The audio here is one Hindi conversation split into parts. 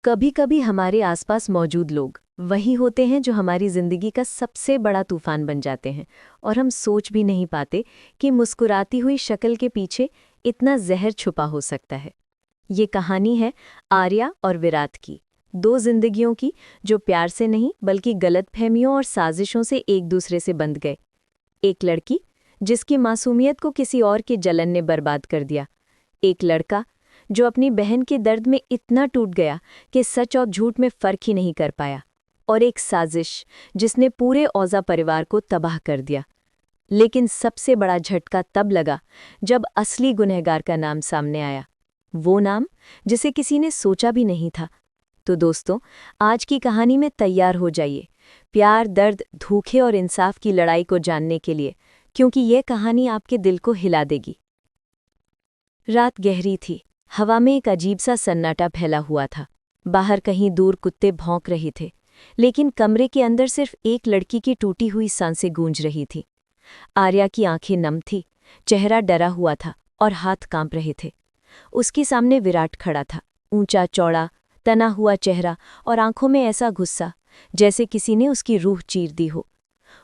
कभी कभी हमारे आसपास मौजूद लोग वही होते हैं जो हमारी जिंदगी का सबसे बड़ा तूफान बन जाते हैं और हम सोच भी नहीं पाते कि मुस्कुराती हुई शक्ल के पीछे इतना जहर छुपा हो सकता है। ये कहानी है आर्या और विराट की, दो जिंदगियों की जो प्यार से नहीं बल्कि गलतफहमियों और साजिशों से एक दूसरे से बंध गए। एक लड़की जिसकी मासूमियत को किसी और के जलन ने बर्बाद कर दिया, एक लड़का जो अपनी बहन के दर्द में इतना टूट गया कि सच और झूठ में फर्क ही नहीं कर पाया, और एक साजिश जिसने पूरे औजा परिवार को तबाह कर दिया। लेकिन सबसे बड़ा झटका तब लगा जब असली गुनहगार का नाम सामने आया, वो नाम जिसे किसी ने सोचा भी नहीं था। तो दोस्तों, आज की कहानी में तैयार हो जाइए प्यार, दर्द, धोखे और इंसाफ की लड़ाई को जानने के लिए, क्योंकि यह कहानी आपके दिल को हिला देगी। रात गहरी थी, हवा में एक अजीब सा सन्नाटा फैला हुआ था। बाहर कहीं दूर कुत्ते भौंक रहे थे, लेकिन कमरे के अंदर सिर्फ एक लड़की की टूटी हुई सांसें गूंज रही थी। आर्या की आंखें नम थी, चेहरा डरा हुआ था और हाथ कांप रहे थे। उसके सामने विराट खड़ा था, ऊंचा चौड़ा, तना हुआ चेहरा और आंखों में ऐसा गुस्सा जैसे किसी ने उसकी रूह चीर दी हो।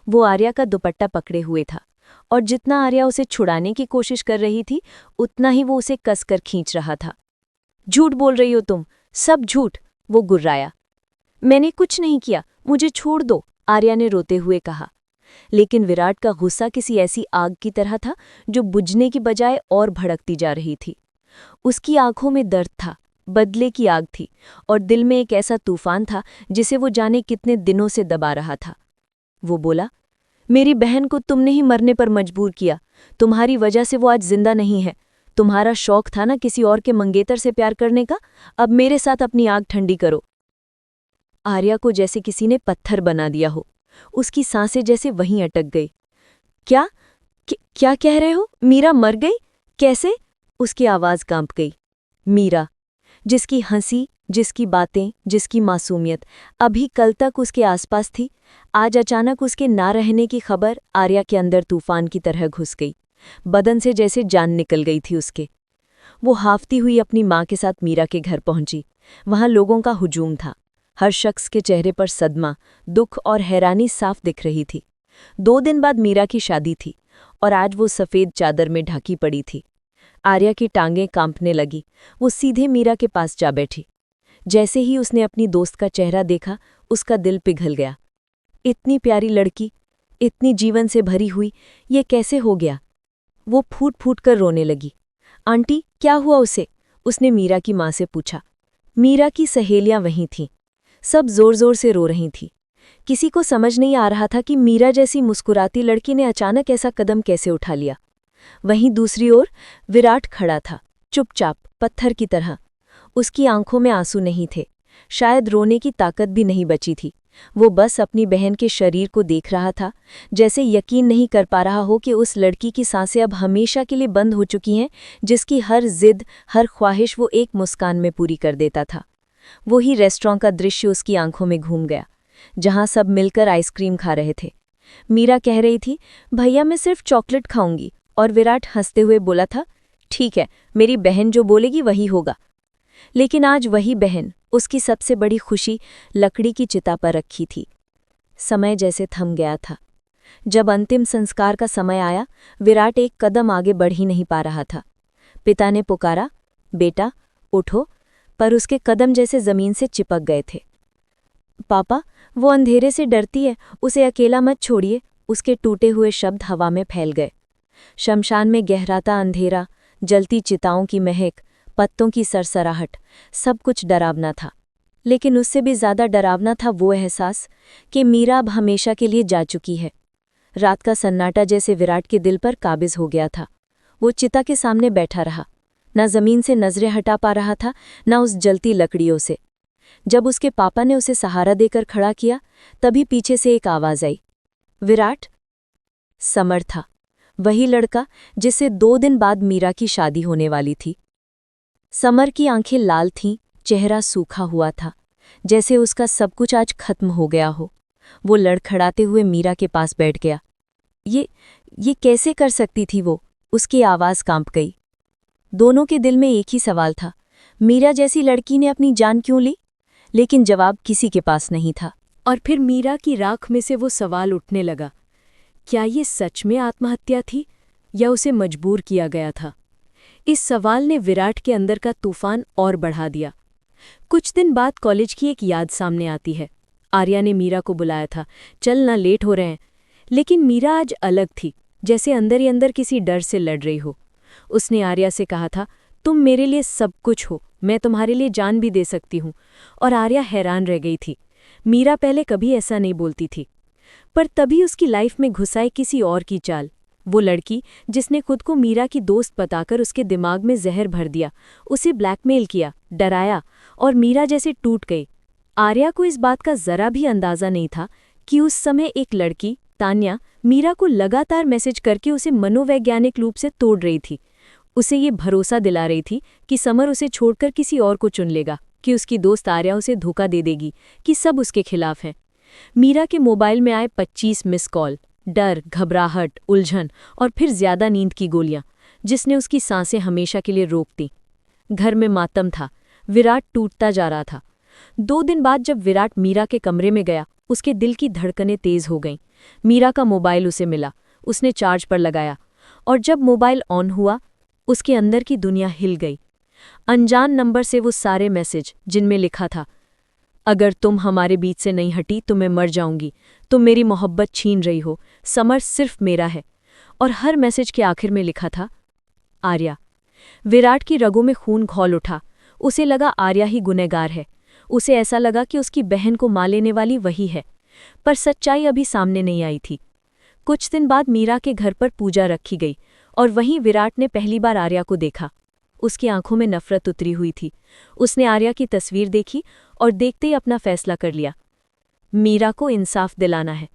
वो आर्या का दुपट्टा पकड़े हुए था, और जितना आर्या उसे छुड़ाने की कोशिश कर रही थी, उतना ही वो उसे कसकर खींच रहा था। झूठ बोल रही हो तुम, सब झूठ, वो गुर्राया। मैंने कुछ नहीं किया, मुझे छोड़ दो, आर्या ने रोते हुए कहा। लेकिन विराट का गुस्सा किसी ऐसी आग की तरह था जो बुझने की बजाय और भड़कती जा रही थी। उसकी आंखों में दर्द था, बदले की आग थी, और दिल में एक ऐसा तूफान था जिसे वो जाने कितने दिनों से दबा रहा था। वो बोला, मेरी बहन को तुमने ही मरने पर मजबूर किया, तुम्हारी वजह से वो आज जिंदा नहीं है। तुम्हारा शौक था ना किसी और के मंगेतर से प्यार करने का, अब मेरे साथ अपनी आग ठंडी करो। आर्या को जैसे किसी ने पत्थर बना दिया हो, उसकी सांसें जैसे वहीं अटक गई। क्या क्या कह रहे हो? मीरा मर गई? कैसे? उसकी आवाज कांप गई। मीरा, जिसकी हंसी, जिसकी बातें, जिसकी मासूमियत अभी कल तक उसके आसपास थी, आज अचानक उसके ना रहने की खबर आर्या के अंदर तूफान की तरह घुस गई। बदन से जैसे जान निकल गई थी उसके। वो हाफती हुई अपनी माँ के साथ मीरा के घर पहुंची। वहां लोगों का हुजूम था, हर शख्स के चेहरे पर सदमा, दुख और हैरानी साफ दिख रही थी। 2 दिन बाद मीरा की शादी थी, और आज वो सफ़ेद चादर में ढकी पड़ी थी। आर्या की टांगें कांपने लगी। वो सीधे मीरा के पास जा बैठी। जैसे ही उसने अपनी दोस्त का चेहरा देखा, उसका दिल पिघल गया। इतनी प्यारी लड़की, इतनी जीवन से भरी हुई, ये कैसे हो गया? वो फूट फूट कर रोने लगी। आंटी, क्या हुआ उसे? उसने मीरा की माँ से पूछा। मीरा की सहेलियां वहीं थीं, सब जोर जोर से रो रही थीं। किसी को समझ नहीं आ रहा था कि मीरा जैसी मुस्कुराती लड़की ने अचानक ऐसा कदम कैसे उठा लिया। वहीं दूसरी ओर विराट खड़ा था, चुपचाप, पत्थर की तरह। उसकी आंखों में आंसू नहीं थे, शायद रोने की ताकत भी नहीं बची थी। वो बस अपनी बहन के शरीर को देख रहा था, जैसे यकीन नहीं कर पा रहा हो कि उस लड़की की सांसें अब हमेशा के लिए बंद हो चुकी हैं, जिसकी हर जिद, हर ख्वाहिश वो एक मुस्कान में पूरी कर देता था। वही रेस्टोरेंट का दृश्य उसकी आंखों में घूम गया, जहां सब मिलकर आइसक्रीम खा रहे थे। मीरा कह रही थी, भैया मैं सिर्फ चॉकलेट खाऊंगी, और विराट हंसते हुए बोला था, ठीक है, मेरी बहन जो बोलेगी वही होगा। लेकिन आज वही बहन, उसकी सबसे बड़ी खुशी, लकड़ी की चिता पर रखी थी। समय जैसे थम गया था। जब अंतिम संस्कार का समय आया, विराट एक कदम आगे बढ़ ही नहीं पा रहा था। पिता ने पुकारा, बेटा उठो, पर उसके कदम जैसे जमीन से चिपक गए थे। पापा, वो अंधेरे से डरती है, उसे अकेला मत छोड़िए, उसके टूटे हुए शब्द हवा में फैल गए। शमशान में गहराता अंधेरा, जलती चिताओं की महक, पत्तों की सरसराहट, सब कुछ डरावना था। लेकिन उससे भी ज्यादा डरावना था वो एहसास कि मीरा अब हमेशा के लिए जा चुकी है। रात का सन्नाटा जैसे विराट के दिल पर काबिज हो गया था। वो चिता के सामने बैठा रहा, न जमीन से नजरें हटा पा रहा था, न उस जलती लकड़ियों से। जब उसके पापा ने उसे सहारा देकर खड़ा किया, तभी पीछे से एक आवाज आई, विराट। समर था, वही लड़का जिससे 2 दिन बाद मीरा की शादी होने वाली थी। समर की आंखें लाल थीं, चेहरा सूखा हुआ था, जैसे उसका सब कुछ आज खत्म हो गया हो। वो लड़खड़ाते हुए मीरा के पास बैठ गया। ये कैसे कर सकती थी वो? उसकी आवाज कांप गई। दोनों के दिल में एक ही सवाल था, मीरा जैसी लड़की ने अपनी जान क्यों ली? लेकिन जवाब किसी के पास नहीं था। और फिर मीरा की राख में से वो सवाल उठने लगा, क्या ये सच में आत्महत्या थी या उसे मजबूर किया गया था? इस सवाल ने विराट के अंदर का तूफान और बढ़ा दिया। कुछ दिन बाद कॉलेज की एक याद सामने आती है। आर्या ने मीरा को बुलाया था, चल ना लेट हो रहे हैं। लेकिन मीरा आज अलग थी, जैसे अंदर ही अंदर किसी डर से लड़ रही हो। उसने आर्या से कहा था, तुम मेरे लिए सब कुछ हो, मैं तुम्हारे लिए जान भी दे सकती हूँ। और आर्या हैरान रह गई थी। मीरा पहले कभी ऐसा नहीं बोलती थी। पर तभी उसकी लाइफ में घुसाई किसी और की चाल। वो लड़की जिसने खुद को मीरा की दोस्त बताकर उसके दिमाग में जहर भर दिया, उसे ब्लैकमेल किया, डराया, और मीरा जैसे टूट गई। आर्या को इस बात का जरा भी अंदाजा नहीं था कि उस समय एक लड़की, तान्या, मीरा को लगातार मैसेज करके उसे मनोवैज्ञानिक रूप से तोड़ रही थी। उसे ये भरोसा दिला रही थी कि समर उसे छोड़कर किसी और को चुन लेगा, कि उसकी दोस्त आर्या उसे धोखा दे देगी, कि सब उसके खिलाफ हैं। मीरा के मोबाइल में आए 25 मिस कॉल, डर, घबराहट, उलझन और फिर ज्यादा नींद की गोलियां, जिसने उसकी सांसें हमेशा के लिए रोक दी। घर में मातम था। विराट टूटता जा रहा था। 2 दिन बाद जब विराट मीरा के कमरे में गया, उसके दिल की धड़कनें तेज हो गईं। मीरा का मोबाइल उसे मिला। उसने चार्ज पर लगाया, और जब मोबाइल ऑन हुआ, उसके अंदर की दुनिया हिल गई। अनजान नंबर से वो सारे मैसेज, जिनमें लिखा था, अगर तुम हमारे बीच से नहीं हटी तो मैं मर जाऊंगी, तुम मेरी मोहब्बत छीन रही हो, समर सिर्फ मेरा है। और हर मैसेज के आखिर में लिखा था, आर्या। विराट की रगों में खून खौल उठा। उसे लगा आर्या ही गुनहगार है। उसे ऐसा लगा कि उसकी बहन को मार लेने वाली वही है। पर सच्चाई अभी सामने नहीं आई थी। कुछ दिन बाद मीरा के घर पर पूजा रखी गई, और वहीं विराट ने पहली बार आर्या को देखा। उसकी आंखों में नफरत उतरी हुई थी। उसने आर्या की तस्वीर देखी और देखते ही अपना फैसला कर लिया। मीरा को इंसाफ दिलाना है।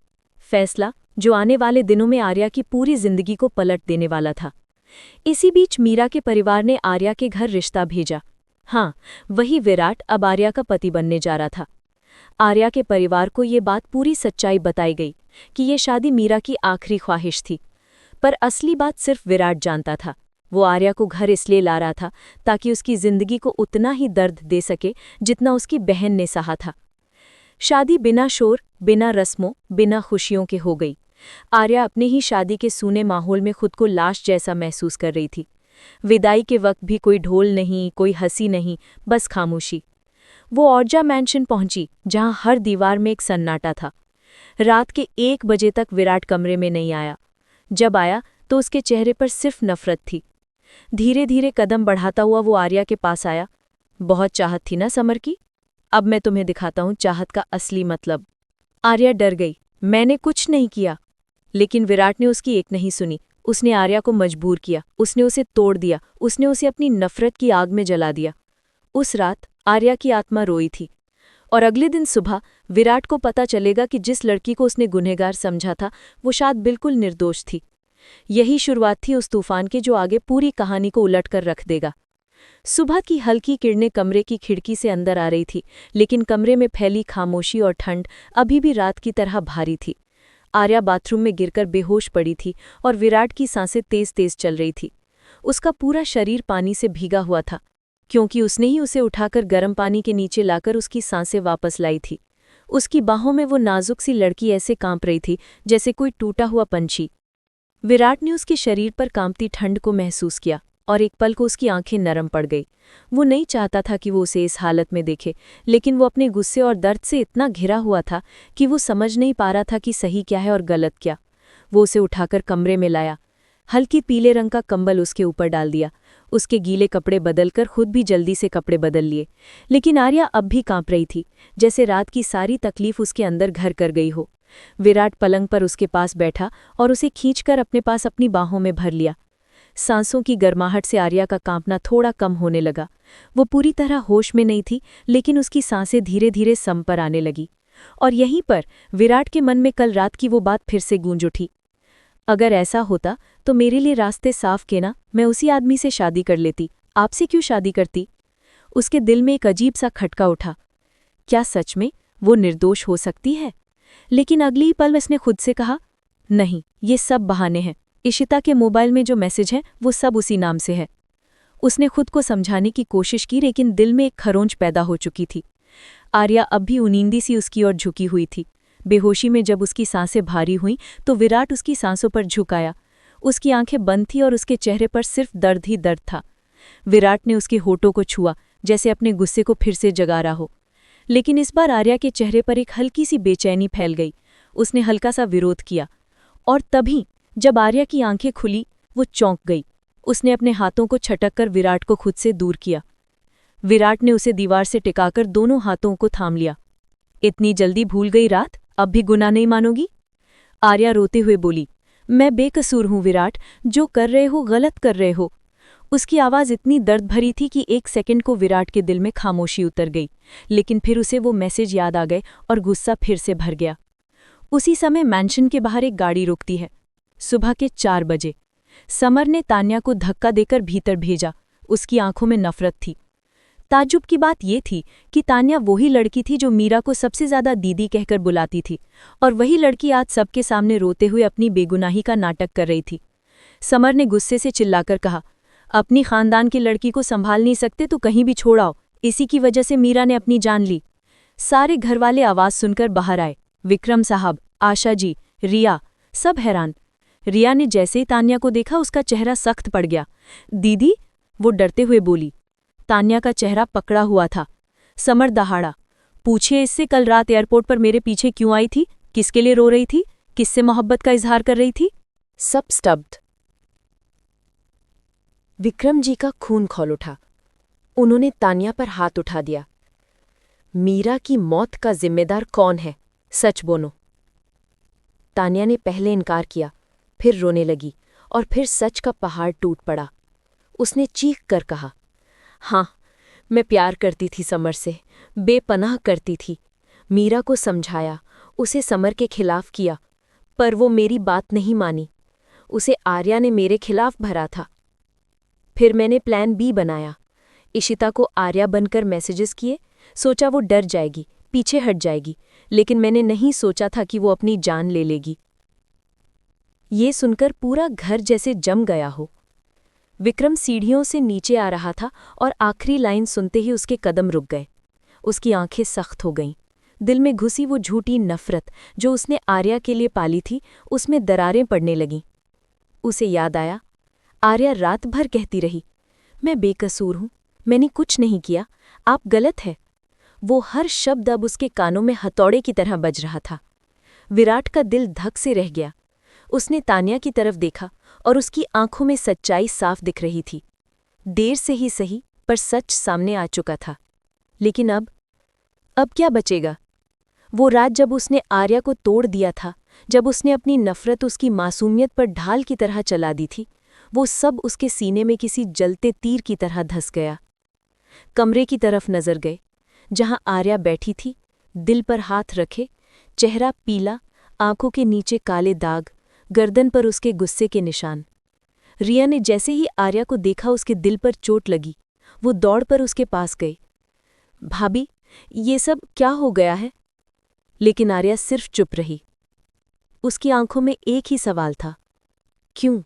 फैसला जो आने वाले दिनों में आर्या की पूरी जिंदगी को पलट देने वाला था। इसी बीच मीरा के परिवार ने आर्या के घर रिश्ता भेजा। हाँ, वही विराट अब आर्या का पति बनने जा रहा था। आर्या के परिवार को ये बात पूरी सच्चाई बताई गई कि ये शादी मीरा की आखिरी ख्वाहिश थी। पर असली बात सिर्फ विराट जानता था। वो आर्या को घर इसलिए ला रहा था ताकि उसकी जिंदगी को उतना ही दर्द दे सके जितना उसकी बहन ने सहा था। शादी बिना शोर, बिना रस्मों, बिना खुशियों के हो गई। आर्या अपने ही शादी के सूने माहौल में खुद को लाश जैसा महसूस कर रही थी। विदाई के वक्त भी कोई ढोल नहीं, कोई हंसी नहीं, बस खामोशी। वो औरजा मैंशन पहुंची, जहां हर दीवार में एक सन्नाटा था। रात के 1 बजे तक विराट कमरे में नहीं आया। जब आया तो उसके चेहरे पर सिर्फ नफरत थी। धीरे धीरे कदम बढ़ाता हुआ वो आर्या के पास आया। बहुत चाहत थी ना समर की? अब मैं तुम्हें दिखाता हूं चाहत का असली मतलब। आर्या डर गई। मैंने कुछ नहीं किया। लेकिन विराट ने उसकी एक नहीं सुनी। उसने आर्या को मजबूर किया, उसने उसे तोड़ दिया, उसने उसे अपनी नफरत की आग में जला दिया। उस रात आर्या की आत्मा रोई थी। और अगले दिन सुबह विराट को पता चलेगा कि जिस लड़की को उसने गुनहगार समझा था, वो शायद बिल्कुल निर्दोष थी। यही शुरुआत थी उस तूफान की जो आगे पूरी कहानी को उलटकर रख देगा। सुबह की हल्की किरणें कमरे की खिड़की से अंदर आ रही थी, लेकिन कमरे में फैली खामोशी और ठंड अभी भी रात की तरह भारी थी। आर्या बाथरूम में गिरकर बेहोश पड़ी थी और विराट की सांसें तेज तेज चल रही थी। उसका पूरा शरीर पानी से भीगा हुआ था, क्योंकि उसने ही उसे उठाकर गर्म पानी के नीचे लाकर उसकी सांसें वापस लाई थी। उसकी बाहों में वो नाजुक सी लड़की ऐसे कांप रही थी जैसे कोई टूटा हुआ पंछी। विराट ने उसके शरीर पर कांपती ठंड को महसूस किया, और एक पल को उसकी आंखें नरम पड़ गई। वो नहीं चाहता था कि वो उसे इस हालत में देखे, लेकिन वो अपने गुस्से और दर्द से इतना घिरा हुआ था कि वो समझ नहीं पा रहा था कि सही क्या है और गलत क्या। वो उसे उठाकर कमरे में लाया। हल्की पीले रंग का कंबल उसके ऊपर डाल दिया। उसके गीले कपड़े बदलकर खुद भी जल्दी से कपड़े बदल लिए। लेकिन आर्या अब भी कांप रही थी, जैसे रात की सारी तकलीफ उसके अंदर घर कर गई हो। विराट पलंग पर उसके पास बैठा और उसे खींचकर अपने पास अपनी बाहों में भर लिया। सांसों की गर्माहट से आर्या का कांपना थोड़ा कम होने लगा। वो पूरी तरह होश में नहीं थी, लेकिन उसकी सांसें धीरे धीरे सम पर आने लगी। और यहीं पर विराट के मन में कल रात की वो बात फिर से गूंज उठी। अगर ऐसा होता तो मेरे लिए रास्ते साफ के ना, मैं उसी आदमी से शादी कर लेती, आपसे क्यों शादी करती? उसके दिल में एक अजीब सा खटका उठा। क्या सच में वो निर्दोष हो सकती है? लेकिन अगली पल उसने खुद से कहा, नहीं, ये सब बहाने हैं। इशिता के मोबाइल में जो मैसेज है वो सब उसी नाम से है। उसने खुद को समझाने की कोशिश की, लेकिन दिल में एक खरोंच पैदा हो चुकी थी। आर्या अब भी उनींदी सी उसकी ओर झुकी हुई थी। बेहोशी में जब उसकी सांसें भारी हुईं तो विराट उसकी सांसों पर झुकाया। उसकी आंखें बंद थीं और उसके चेहरे पर सिर्फ दर्द ही दर्द था। विराट ने उसके होठों को छुआ, जैसे अपने गुस्से को फिर से जगा रहा हो। लेकिन इस बार आर्या के चेहरे पर एक हल्की सी बेचैनी फैल गई। उसने हल्का सा विरोध किया, और तभी जब आर्या की आंखें खुली वो चौंक गई। उसने अपने हाथों को छटककर विराट को खुद से दूर किया। विराट ने उसे दीवार से टिकाकर दोनों हाथों को थाम लिया। इतनी जल्दी भूल गई रात, अब भी गुनाह नहीं मानोगी? आर्या रोते हुए बोली, मैं बेकसूर हूं विराट, जो कर रहे हो गलत कर रहे हो। उसकी आवाज़ इतनी दर्द भरी थी कि एक सेकंड को विराट के दिल में खामोशी उतर गई, लेकिन फिर उसे वो मैसेज याद आ गए और गुस्सा फिर से भर गया। उसी समय मैंशन के बाहर एक गाड़ी रुकती है। सुबह के 4 बजे। समर ने तान्या को धक्का देकर भीतर भेजा। उसकी आंखों में नफरत थी। ताज्जुब की बात ये थी कि तान्या वही लड़की थी जो मीरा को सबसे ज्यादा दीदी कहकर बुलाती थी, और वही लड़की आज सबके सामने रोते हुए अपनी बेगुनाही का नाटक कर रही थी। समर ने गुस्से से चिल्लाकर कहा, अपनी खानदान की लड़की को संभाल नहीं सकते तो कहीं भी छोड़ आओ, इसी की वजह से मीरा ने अपनी जान ली। सारे घरवाले आवाज सुनकर बाहर आए। विक्रम साहब, आशा जी, रिया, सब हैरान। रिया ने जैसे ही तान्या को देखा उसका चेहरा सख्त पड़ गया। दीदी, वो डरते हुए बोली। तान्या का चेहरा पकड़ा हुआ था। समर दहाड़ा, पूछिए इससे कल रात एयरपोर्ट पर मेरे पीछे क्यों आई थी, किसके लिए रो रही थी, किससे मोहब्बत का इजहार कर रही थी? सब स्तब्ध। विक्रम जी का खून खौल उठा। उन्होंने तान्या पर हाथ उठा दिया। मीरा की मौत का जिम्मेदार कौन है, सच बोलो। तान्या ने पहले इनकार किया, फिर रोने लगी, और फिर सच का पहाड़ टूट पड़ा। उसने चीख कर कहा, हाँ, मैं प्यार करती थी समर से, बेपनाह करती थी। मीरा को समझाया, उसे समर के खिलाफ किया, पर वो मेरी बात नहीं मानी। उसे आर्या ने मेरे खिलाफ भरा था। फिर मैंने प्लान बी बनाया। इशिता को आर्या बनकर मैसेजेस किए। सोचा वो डर जाएगी, पीछे हट जाएगी, लेकिन मैंने नहीं सोचा था कि वो अपनी जान ले लेगी। ये सुनकर पूरा घर जैसे जम गया हो। विक्रम सीढ़ियों से नीचे आ रहा था और आखिरी लाइन सुनते ही उसके कदम रुक गए। उसकी आंखें सख्त हो गईं। दिल में घुसी वो झूठी नफरत जो उसने आर्या के लिए पाली थी, उसमें दरारें पड़ने लगीं। उसे याद आया, आर्या रात भर कहती रही, मैं बेकसूर हूं, मैंने कुछ नहीं किया, आप गलत है। वो हर शब्द अब उसके कानों में हथौड़े की तरह बज रहा था। विराट का दिल धक से रह गया। उसने तान्या की तरफ देखा और उसकी आंखों में सच्चाई साफ दिख रही थी। देर से ही सही, पर सच सामने आ चुका था। लेकिन अब क्या बचेगा? वो रात जब उसने आर्या को तोड़ दिया था, जब उसने अपनी नफरत उसकी मासूमियत पर ढाल की तरह चला दी थी, वो सब उसके सीने में किसी जलते तीर की तरह धस गया। कमरे की तरफ नजर गए, जहां आर्या बैठी थी, दिल पर हाथ रखे, चेहरा पीला, आंखों के नीचे काले दाग, गर्दन पर उसके गुस्से के निशान। रिया ने जैसे ही आर्या को देखा उसके दिल पर चोट लगी। वो दौड़ पर उसके पास गई। भाभी, ये सब क्या हो गया है? लेकिन आर्या सिर्फ चुप रही। उसकी आंखों में एक ही सवाल था, क्यों?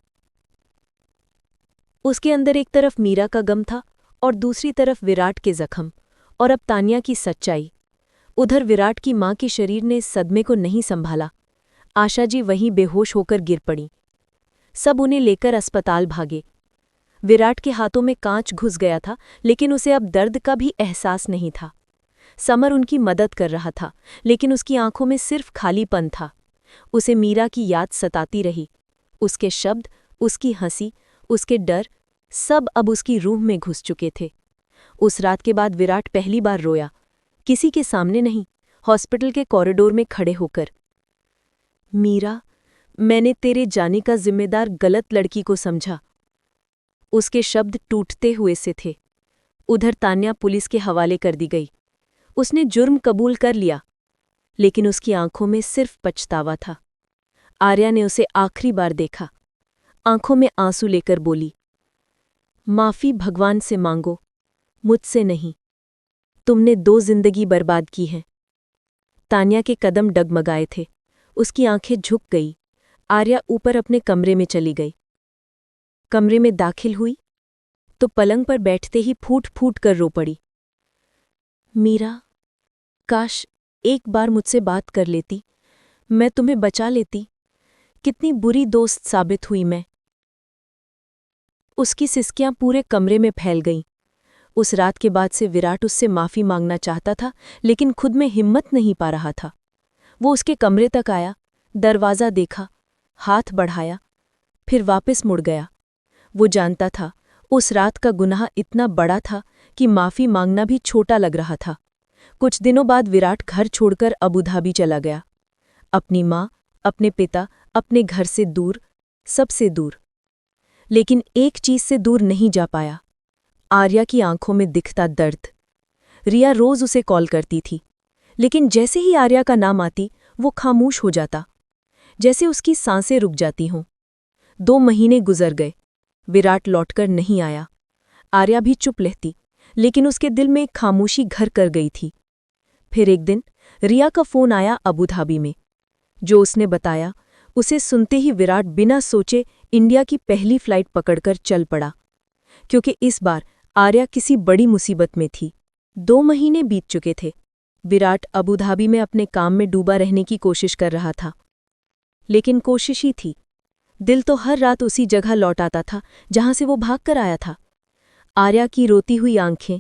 उसके अंदर एक तरफ मीरा का गम था और दूसरी तरफ विराट के जख्म, और अब तान्या की सच्चाई। उधर विराट की मां के शरीर ने इस सदमे को नहीं संभाला। आशा जी वहीं बेहोश होकर गिर पड़ी। सब उन्हें लेकर अस्पताल भागे। विराट के हाथों में कांच घुस गया था, लेकिन उसे अब दर्द का भी एहसास नहीं था। समर उनकी मदद कर रहा था, लेकिन उसकी आंखों में सिर्फ खालीपन था। उसे मीरा की याद सताती रही। उसके शब्द, उसकी हंसी, उसके डर, सब अब उसकी रूह में घुस चुके थे। उस रात के बाद विराट पहली बार रोया, किसी के सामने नहीं, हॉस्पिटल के कॉरिडोर में खड़े होकर। मीरा, मैंने तेरे जाने का जिम्मेदार गलत लड़की को समझा। उसके शब्द टूटते हुए से थे। उधर तान्या पुलिस के हवाले कर दी गई। उसने जुर्म कबूल कर लिया, लेकिन उसकी आंखों में सिर्फ पछतावा था। आर्या ने उसे आखिरी बार देखा, आंखों में आंसू लेकर बोली, माफी भगवान से मांगो, मुझसे नहीं। तुमने 2 जिंदगी बर्बाद की हैं। तान्या के कदम डगमगाए थे, उसकी आंखें झुक गई। आर्या ऊपर अपने कमरे में चली गई। कमरे में दाखिल हुई तो पलंग पर बैठते ही फूट फूट कर रो पड़ी। मीरा, काश एक बार मुझसे बात कर लेती, मैं तुम्हें बचा लेती। कितनी बुरी दोस्त साबित हुई मैं। उसकी सिसकियां पूरे कमरे में फैल गईं। उस रात के बाद से विराट उससे माफ़ी मांगना चाहता था, लेकिन खुद में हिम्मत नहीं पा रहा था। वो उसके कमरे तक आया, दरवाज़ा देखा, हाथ बढ़ाया, फिर वापस मुड़ गया। वो जानता था उस रात का गुनाह इतना बड़ा था कि माफ़ी मांगना भी छोटा लग रहा था। कुछ दिनों बाद विराट घर छोड़कर अबू धाबी चला गया। अपनी माँ, अपने पिता, अपने घर से दूर, सबसे दूर। लेकिन एक चीज से दूर नहीं जा पाया, आर्या की आंखों में दिखता दर्द। रिया रोज उसे कॉल करती थी, लेकिन जैसे ही आर्या का नाम आती वो खामोश हो जाता, जैसे उसकी सांसें रुक जाती हों। 2 महीने गुजर गए, विराट लौटकर नहीं आया। आर्या भी चुप रहती, लेकिन उसके दिल में एक खामोशी घर कर गई थी। फिर एक दिन रिया का फोन आया अबू धाबी में। जो उसने बताया, उसे सुनते ही विराट बिना सोचे इंडिया की पहली फ्लाइट पकड़कर चल पड़ा, क्योंकि इस बार आर्या किसी बड़ी मुसीबत में थी। 2 महीने बीत चुके थे। विराट अबू धाबी में अपने काम में डूबा रहने की कोशिश कर रहा था, लेकिन कोशिश ही थी। दिल तो हर रात उसी जगह लौट आता था जहां से वो भाग कर आया था। आर्या की रोती हुई आंखें,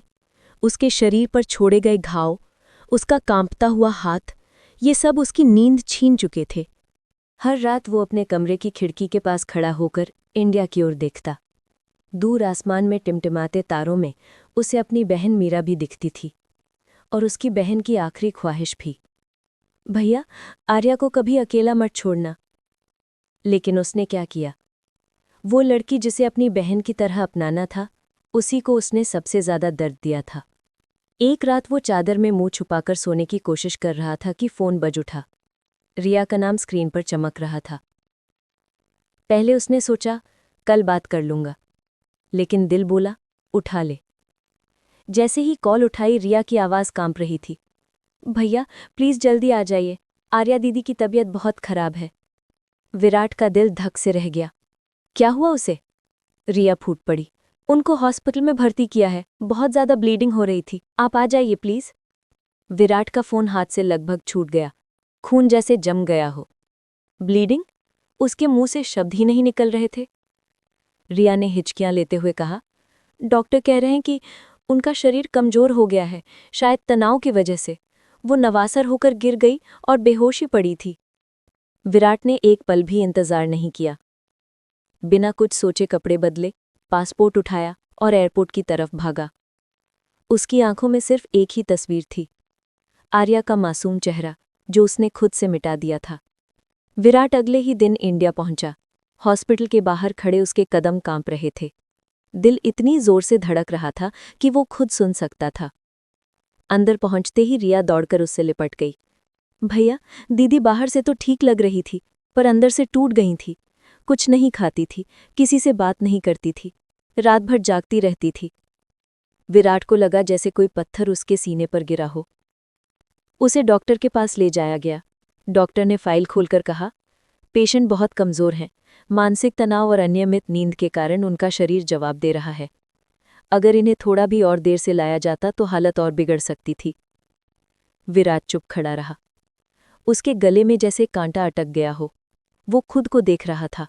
उसके शरीर पर छोड़े गए घाव, उसका कांपता हुआ हाथ, ये सब उसकी नींद छीन चुके थे। हर रात वो अपने कमरे की खिड़की के पास खड़ा होकर इंडिया की ओर देखता। दूर आसमान में टिमटिमाते तारों में उसे अपनी बहन मीरा भी दिखती थी, और उसकी बहन की आखिरी ख्वाहिश भी, भैया आर्या को कभी अकेला मत छोड़ना। लेकिन उसने क्या किया? वो लड़की जिसे अपनी बहन की तरह अपनाना था, उसी को उसने सबसे ज्यादा दर्द दिया था। एक रात वो चादर में मुंह छुपाकर सोने की कोशिश कर रहा था कि फोन बज उठा। रिया का नाम स्क्रीन पर चमक रहा था। पहले उसने सोचा कल बात कर लूंगा, लेकिन दिल बोला उठा ले। जैसे ही कॉल उठाई, रिया की आवाज़ कांप रही थी। भैया प्लीज़ जल्दी आ जाइए, आर्या दीदी की तबीयत बहुत खराब है। विराट का दिल धक से रह गया। क्या हुआ उसे? रिया फूट पड़ी। उनको हॉस्पिटल में भर्ती किया है, बहुत ज़्यादा ब्लीडिंग हो रही थी, आप आ जाइए प्लीज़। विराट का फ़ोन हाथ से लगभग छूट गया, खून जैसे जम गया हो। ब्लीडिंग? उसके मुंह से शब्द ही नहीं निकल रहे थे। रिया ने हिचकियां लेते हुए कहा, डॉक्टर कह रहे हैं कि उनका शरीर कमज़ोर हो गया है, शायद तनाव की वजह से। वो नवासर होकर गिर गई और बेहोशी पड़ी थी। विराट ने एक पल भी इंतजार नहीं किया। बिना कुछ सोचे कपड़े बदले, पासपोर्ट उठाया और एयरपोर्ट की तरफ भागा। उसकी आंखों में सिर्फ एक ही तस्वीर थी, आर्या का मासूम चेहरा जो उसने खुद से मिटा दिया था। विराट अगले ही दिन इंडिया पहुंचा। हॉस्पिटल के बाहर खड़े उसके कदम कांप रहे थे। दिल इतनी जोर से धड़क रहा था कि वो खुद सुन सकता था। अंदर पहुंचते ही रिया दौड़कर उससे लिपट गई। भैया दीदी बाहर से तो ठीक लग रही थी, पर अंदर से टूट गई थी। कुछ नहीं खाती थी, किसी से बात नहीं करती थी, रात भर जागती रहती थी। विराट को लगा जैसे कोई पत्थर उसके सीने पर गिरा हो। उसे डॉक्टर के पास ले जाया गया। डॉक्टर ने फाइल खोलकर कहा, पेशेंट बहुत कमज़ोर हैं, मानसिक तनाव और अनियमित नींद के कारण उनका शरीर जवाब दे रहा है। अगर इन्हें थोड़ा भी और देर से लाया जाता तो हालत और बिगड़ सकती थी। विराट चुप खड़ा रहा। उसके गले में जैसे कांटा अटक गया हो। वो खुद को देख रहा था,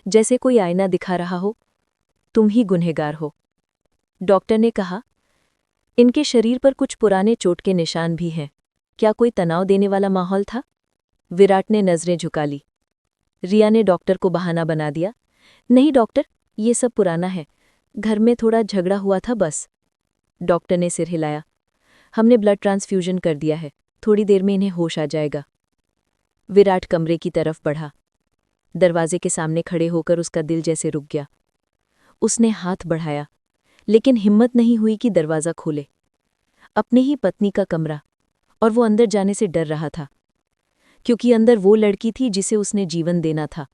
जैसे कोई आईना दिखा रहा हो, तुम ही गुनहगार हो। डॉक्टर ने कहा, इनके शरीर पर कुछ पुराने चोट के निशान भी हैं। क्या कोई तनाव देने वाला माहौल था? विराट ने नजरें झुका ली। रिया ने डॉक्टर को बहाना बना दिया, नहीं डॉक्टर, ये सब पुराना है, घर में थोड़ा झगड़ा हुआ था बस। डॉक्टर ने सिर हिलाया, हमने ब्लड ट्रांसफ्यूजन कर दिया है, थोड़ी देर में इन्हें होश आ जाएगा। विराट कमरे की तरफ बढ़ा। दरवाजे के सामने खड़े होकर उसका दिल जैसे रुक गया। उसने हाथ बढ़ाया, लेकिन हिम्मत नहीं हुई कि दरवाज़ा खोले। अपनी ही पत्नी का कमरा, और वो अंदर जाने से डर रहा था, क्योंकि अंदर वो लड़की थी जिसे उसने जीवन देना था,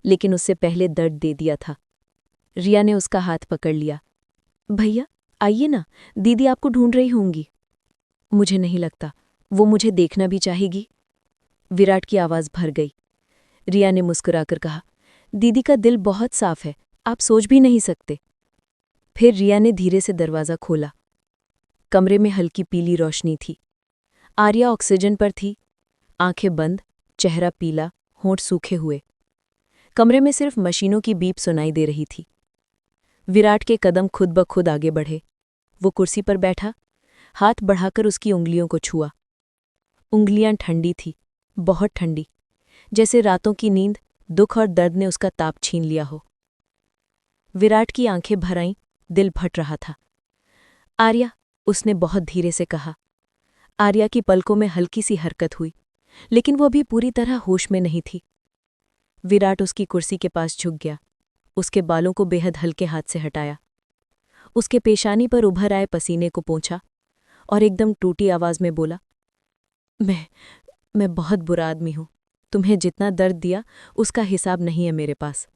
लेकिन उससे पहले दर्द दे दिया था। रिया ने उसका हाथ पकड़ लिया। भैया आइए ना, दीदी आपको ढूंढ रही होंगी। मुझे नहीं लगता वो मुझे देखना भी चाहेगी। विराट की आवाज़ भर गई। रिया ने मुस्कुराकर कहा, दीदी का दिल बहुत साफ है, आप सोच भी नहीं सकते। फिर रिया ने धीरे से दरवाज़ा खोला। कमरे में हल्की पीली रोशनी थी। आर्या ऑक्सीजन पर थी, आंखें बंद, चेहरा पीला, होंठ सूखे हुए। कमरे में सिर्फ मशीनों की बीप सुनाई दे रही थी। विराट के कदम खुद ब खुद आगे बढ़े। वो कुर्सी पर बैठा, हाथ बढ़ाकर उसकी उंगलियों को छुआ। उंगलियां ठंडी थी, बहुत ठंडी, जैसे रातों की नींद, दुख और दर्द ने उसका ताप छीन लिया हो। विराट की आंखें भर आईं, दिल फट रहा था। आर्या, उसने बहुत धीरे से कहा। आर्या की पलकों में हल्की सी हरकत हुई, लेकिन वो अभी पूरी तरह होश में नहीं थी। विराट उसकी कुर्सी के पास झुक गया, उसके बालों को बेहद हल्के हाथ से हटाया, उसके पेशानी पर उभर आए पसीने को पोंछा और एकदम टूटी आवाज में बोला, मैं बहुत बुरा आदमी हूं। तुम्हें जितना दर्द दिया उसका हिसाब नहीं है मेरे पास।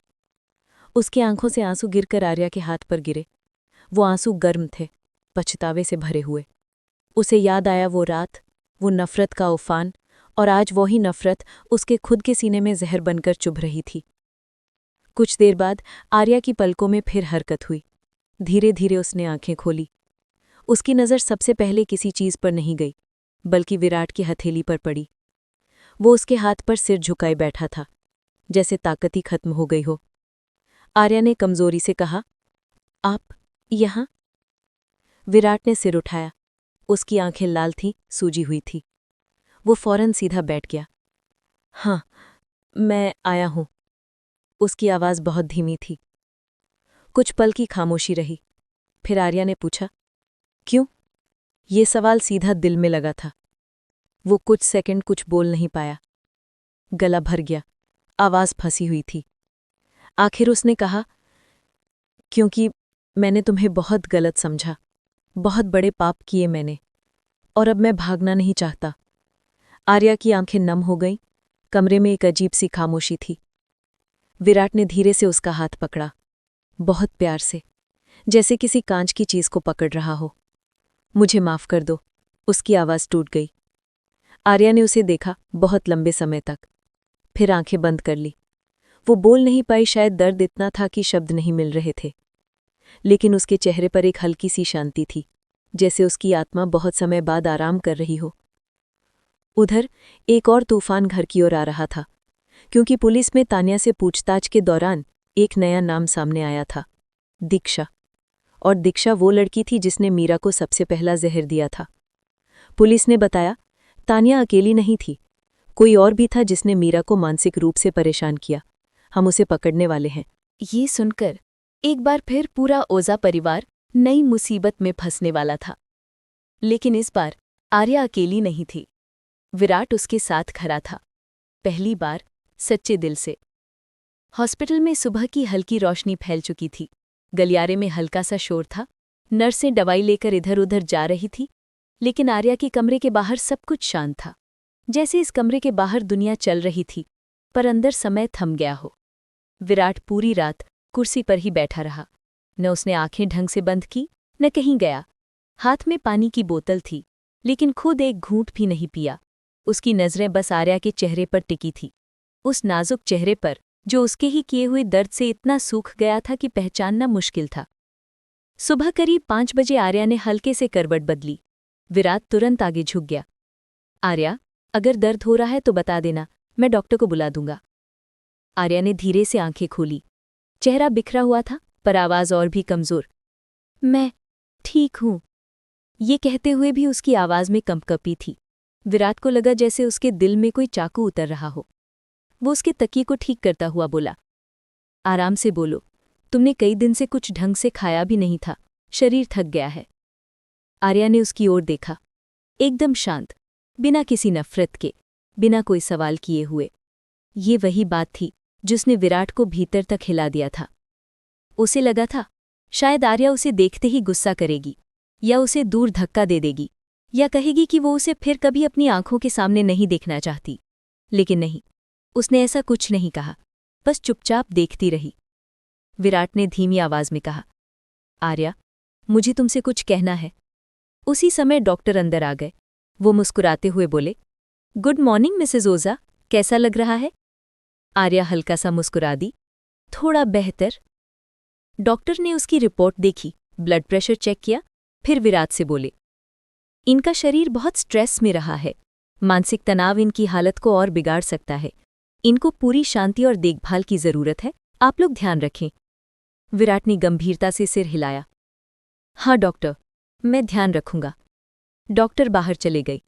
उसकी आंखों से आंसू गिरकर आर्या के हाथ पर गिरे। वो आंसू गर्म थे, पछतावे से भरे हुए। उसे याद आया वो रात, वो नफरत का उफान, और आज वही नफरत उसके खुद के सीने में जहर बनकर चुभ रही थी। कुछ देर बाद आर्या की पलकों में फिर हरकत हुई। धीरे धीरे उसने आंखें खोली। उसकी नज़र सबसे पहले किसी चीज़ पर नहीं गई, बल्कि विराट की हथेली पर पड़ी। वो उसके हाथ पर सिर झुकाए बैठा था, जैसे ताकत ही खत्म हो गई हो। आर्या ने कमजोरी से कहा, आप यहाँ? विराट ने सिर उठाया। उसकी आंखें लाल थीं, सूजी हुई थी। वो फौरन सीधा बैठ गया। हाँ, मैं आया हूं। उसकी आवाज़ बहुत धीमी थी। कुछ पल की खामोशी रही। फिर आर्या ने पूछा, क्यों? ये सवाल सीधा दिल में लगा था। वो कुछ सेकंड कुछ बोल नहीं पाया। गला भर गया, आवाज़ फंसी हुई थी। आखिर उसने कहा, क्योंकि मैंने तुम्हें बहुत गलत समझा, बहुत बड़े पाप किए मैंने, और अब मैं भागना नहीं चाहता। आर्या की आंखें नम हो गईं। कमरे में एक अजीब सी खामोशी थी। विराट ने धीरे से उसका हाथ पकड़ा, बहुत प्यार से, जैसे किसी कांच की चीज को पकड़ रहा हो। मुझे माफ कर दो। उसकी आवाज़ टूट गई। आर्या ने उसे देखा बहुत लंबे समय तक, फिर आंखें बंद कर ली। वो बोल नहीं पाई, शायद दर्द इतना था कि शब्द नहीं मिल रहे थे। लेकिन उसके चेहरे पर एक हल्की सी शांति थी, जैसे उसकी आत्मा बहुत समय बाद आराम कर रही हो। उधर एक और तूफान घर की ओर आ रहा था, क्योंकि पुलिस में तान्या से पूछताछ के दौरान एक नया नाम सामने आया था, दीक्षा। और दीक्षा वो लड़की थी जिसने मीरा को सबसे पहला जहर दिया था। पुलिस ने बताया, तान्या अकेली नहीं थी, कोई और भी था जिसने मीरा को मानसिक रूप से परेशान किया। हम उसे पकड़ने वाले हैं। ये सुनकर एक बार फिर पूरा ओझा परिवार नई मुसीबत में फंसने वाला था। लेकिन इस बार आर्या अकेली नहीं थी। विराट उसके साथ खड़ा था, पहली बार सच्चे दिल से। हॉस्पिटल में सुबह की हल्की रोशनी फैल चुकी थी। गलियारे में हल्का सा शोर था। नर्सें दवाई लेकर इधर उधर जा रही थी, लेकिन आर्या के कमरे के बाहर सब कुछ शांत था, जैसे इस कमरे के बाहर दुनिया चल रही थी, पर अंदर समय थम गया हो। विराट पूरी रात कुर्सी पर ही बैठा रहा। न उसने आंखें ढंग से बंद की, न कहीं गया। हाथ में पानी की बोतल थी, लेकिन खुद एक घूंट भी नहीं पिया। उसकी नज़रें बस आर्या के चेहरे पर टिकी थी, उस नाजुक चेहरे पर जो उसके ही किए हुए दर्द से इतना सूख गया था कि पहचानना मुश्किल था। सुबह करीब 5 बजे आर्या ने हल्के से करवट बदली। विराट तुरंत आगे झुक गया। आर्या, अगर दर्द हो रहा है तो बता देना, मैं डॉक्टर को बुला दूंगा। आर्या ने धीरे से आंखें खोली। चेहरा बिखरा हुआ था, पर आवाज़ और भी कमज़ोर। मैं ठीक हूँ। ये कहते हुए भी उसकी आवाज़ में कंपकपी थी। विराट को लगा जैसे उसके दिल में कोई चाकू उतर रहा हो। वो उसके तकिए को ठीक करता हुआ बोला, आराम से बोलो, तुमने कई दिन से कुछ ढंग से खाया भी नहीं था, शरीर थक गया है। आर्या ने उसकी ओर देखा, एकदम शांत, बिना किसी नफरत के, बिना कोई सवाल किए हुए। ये वही बात थी जिसने विराट को भीतर तक हिला दिया था। उसे लगा था शायद आर्या उसे देखते ही गुस्सा करेगी, या उसे दूर धक्का दे देगी, या कहेगी कि वो उसे फिर कभी अपनी आंखों के सामने नहीं देखना चाहती। लेकिन नहीं, उसने ऐसा कुछ नहीं कहा, बस चुपचाप देखती रही। विराट ने धीमी आवाज में कहा, आर्या, मुझे तुमसे कुछ कहना है। उसी समय डॉक्टर अंदर आ गए। वो मुस्कुराते हुए बोले, गुड मॉर्निंग मिसेज ओझा, कैसा लग रहा है? आर्या हल्का सा मुस्कुरा दी, थोड़ा बेहतर। डॉक्टर ने उसकी रिपोर्ट देखी, ब्लड प्रेशर चेक किया, फिर विराट से बोले, इनका शरीर बहुत स्ट्रेस में रहा है। मानसिक तनाव इनकी हालत को और बिगाड़ सकता है। इनको पूरी शांति और देखभाल की जरूरत है। आप लोग ध्यान रखें। विराट ने गंभीरता से सिर हिलाया। हाँ डॉक्टर, मैं ध्यान रखूंगा। डॉक्टर बाहर चले गए।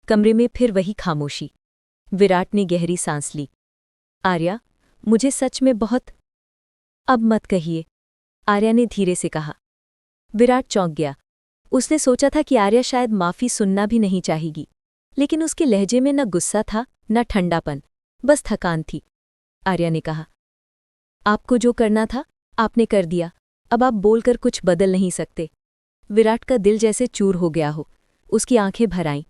कमरे में फिर वही खामोशी। विराट ने गहरी सांस ली। आर्या, मुझे सच में बहुत। अब मत कहिए, आर्या ने धीरे से कहा। विराट चौंक गया। उसने सोचा था कि आर्या शायद माफी सुनना भी नहीं चाहेगी, लेकिन उसके लहजे में न गुस्सा था न ठंडापन, बस थकान थी। आर्या ने कहा, आपको जो करना था आपने कर दिया, अब आप बोलकर कुछ बदल नहीं सकते। विराट का दिल जैसे चूर हो गया हो। उसकी आंखें भर आईं,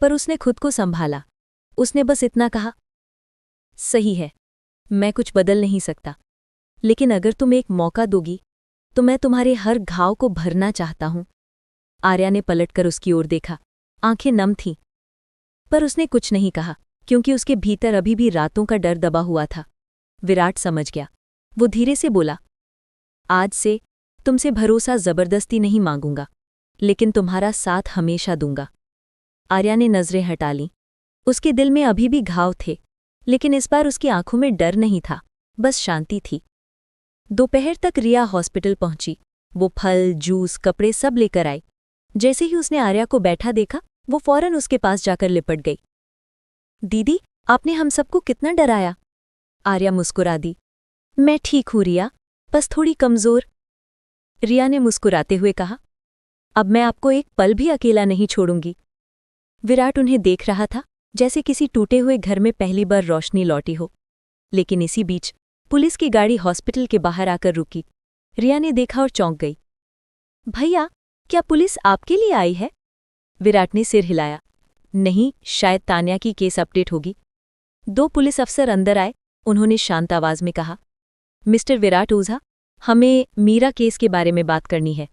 पर उसने खुद को संभाला। उसने बस इतना कहा, सही है, मैं कुछ बदल नहीं सकता, लेकिन अगर तुम एक मौका दोगी तो मैं तुम्हारे हर घाव को भरना चाहता हूं। आर्या ने पलटकर उसकी ओर देखा। आंखें नम थीं, पर उसने कुछ नहीं कहा, क्योंकि उसके भीतर अभी भी रातों का डर दबा हुआ था। विराट समझ गया। वो धीरे से बोला, आज से तुमसे भरोसा जबरदस्ती नहीं मांगूंगा, लेकिन तुम्हारा साथ हमेशा दूंगा। आर्या ने नजरें हटा लीं। उसके दिल में अभी भी घाव थे, लेकिन इस बार उसकी आंखों में डर नहीं था, बस शांति थी। दोपहर तक रिया हॉस्पिटल पहुंची। वो फल, जूस, कपड़े सब लेकर आई। जैसे ही उसने आर्या को बैठा देखा, वो फौरन उसके पास जाकर लिपट गई। दीदी, आपने हम सबको कितना डराया। आर्या मुस्कुरा दी। मैं ठीक हूँ रिया, बस थोड़ी कमजोर। रिया ने मुस्कुराते हुए कहा, अब मैं आपको एक पल भी अकेला नहीं छोड़ूंगी। विराट उन्हें देख रहा था, जैसे किसी टूटे हुए घर में पहली बार रोशनी लौटी हो। लेकिन इसी बीच पुलिस की गाड़ी हॉस्पिटल के बाहर आकर रुकी। रिया ने देखा और चौंक गई। भैया, क्या पुलिस आपके लिए आई है? विराट ने सिर हिलाया। नहीं, शायद तान्या की केस अपडेट होगी। दो पुलिस अफसर अंदर आए। उन्होंने शांत आवाज में कहा, मिस्टर विराट ओझा, हमें मीरा केस के बारे में बात करनी है।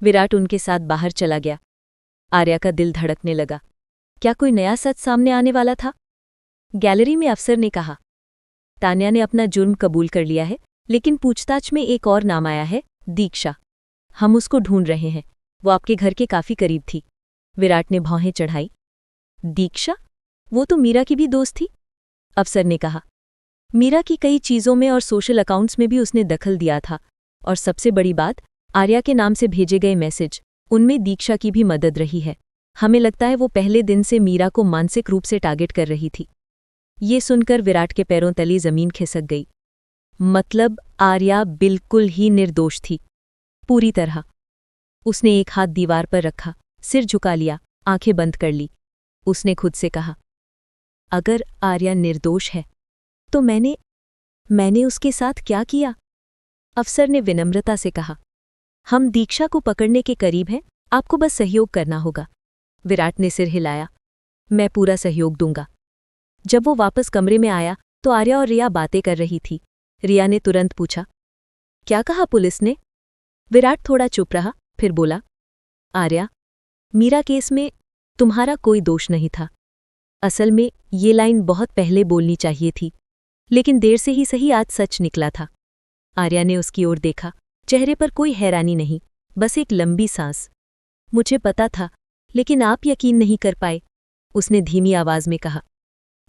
विराट उनके साथ बाहर चला गया। आर्या का दिल धड़कने लगा। क्या कोई नया सच सामने आने वाला था? गैलरी में अफसर ने कहा, तान्या ने अपना जुर्म कबूल कर लिया है, लेकिन पूछताछ में एक और नाम आया है, दीक्षा। हम उसको ढूंढ रहे हैं। वो आपके घर के काफी करीब थी। विराट ने भौहें चढ़ाई। दीक्षा? वो तो मीरा की भी दोस्त थी। अफसर ने कहा, मीरा की कई चीजों में और सोशल अकाउंट्स में भी उसने दखल दिया था। और सबसे बड़ी बात, आर्या के नाम से भेजे गए मैसेज, उनमें दीक्षा की भी मदद रही है। हमें लगता है वो पहले दिन से मीरा को मानसिक रूप से टारगेट कर रही थी। ये सुनकर विराट के पैरों तले जमीन खिसक गई। मतलब आर्या बिल्कुल ही निर्दोष थी, पूरी तरह। उसने एक हाथ दीवार पर रखा, सिर झुका लिया, आंखें बंद कर ली। उसने खुद से कहा, अगर आर्या निर्दोष है तो मैंने उसके साथ क्या किया? अफसर ने विनम्रता से कहा, हम दीक्षा को पकड़ने के करीब हैं, आपको बस सहयोग करना होगा। विराट ने सिर हिलाया। मैं पूरा सहयोग दूंगा। जब वो वापस कमरे में आया तो आर्या और रिया बातें कर रही थी। रिया ने तुरंत पूछा, क्या कहा पुलिस ने? विराट थोड़ा चुप रहा, फिर बोला, आर्या, मीरा केस में तुम्हारा कोई दोष नहीं था। असल में ये लाइन बहुत पहले बोलनी चाहिए थी, लेकिन देर से ही सही आज सच निकला था। आर्या ने उसकी ओर देखा। चेहरे पर कोई हैरानी नहीं, बस एक लंबी सांस। मुझे पता था, लेकिन आप यकीन नहीं कर पाए, उसने धीमी आवाज में कहा।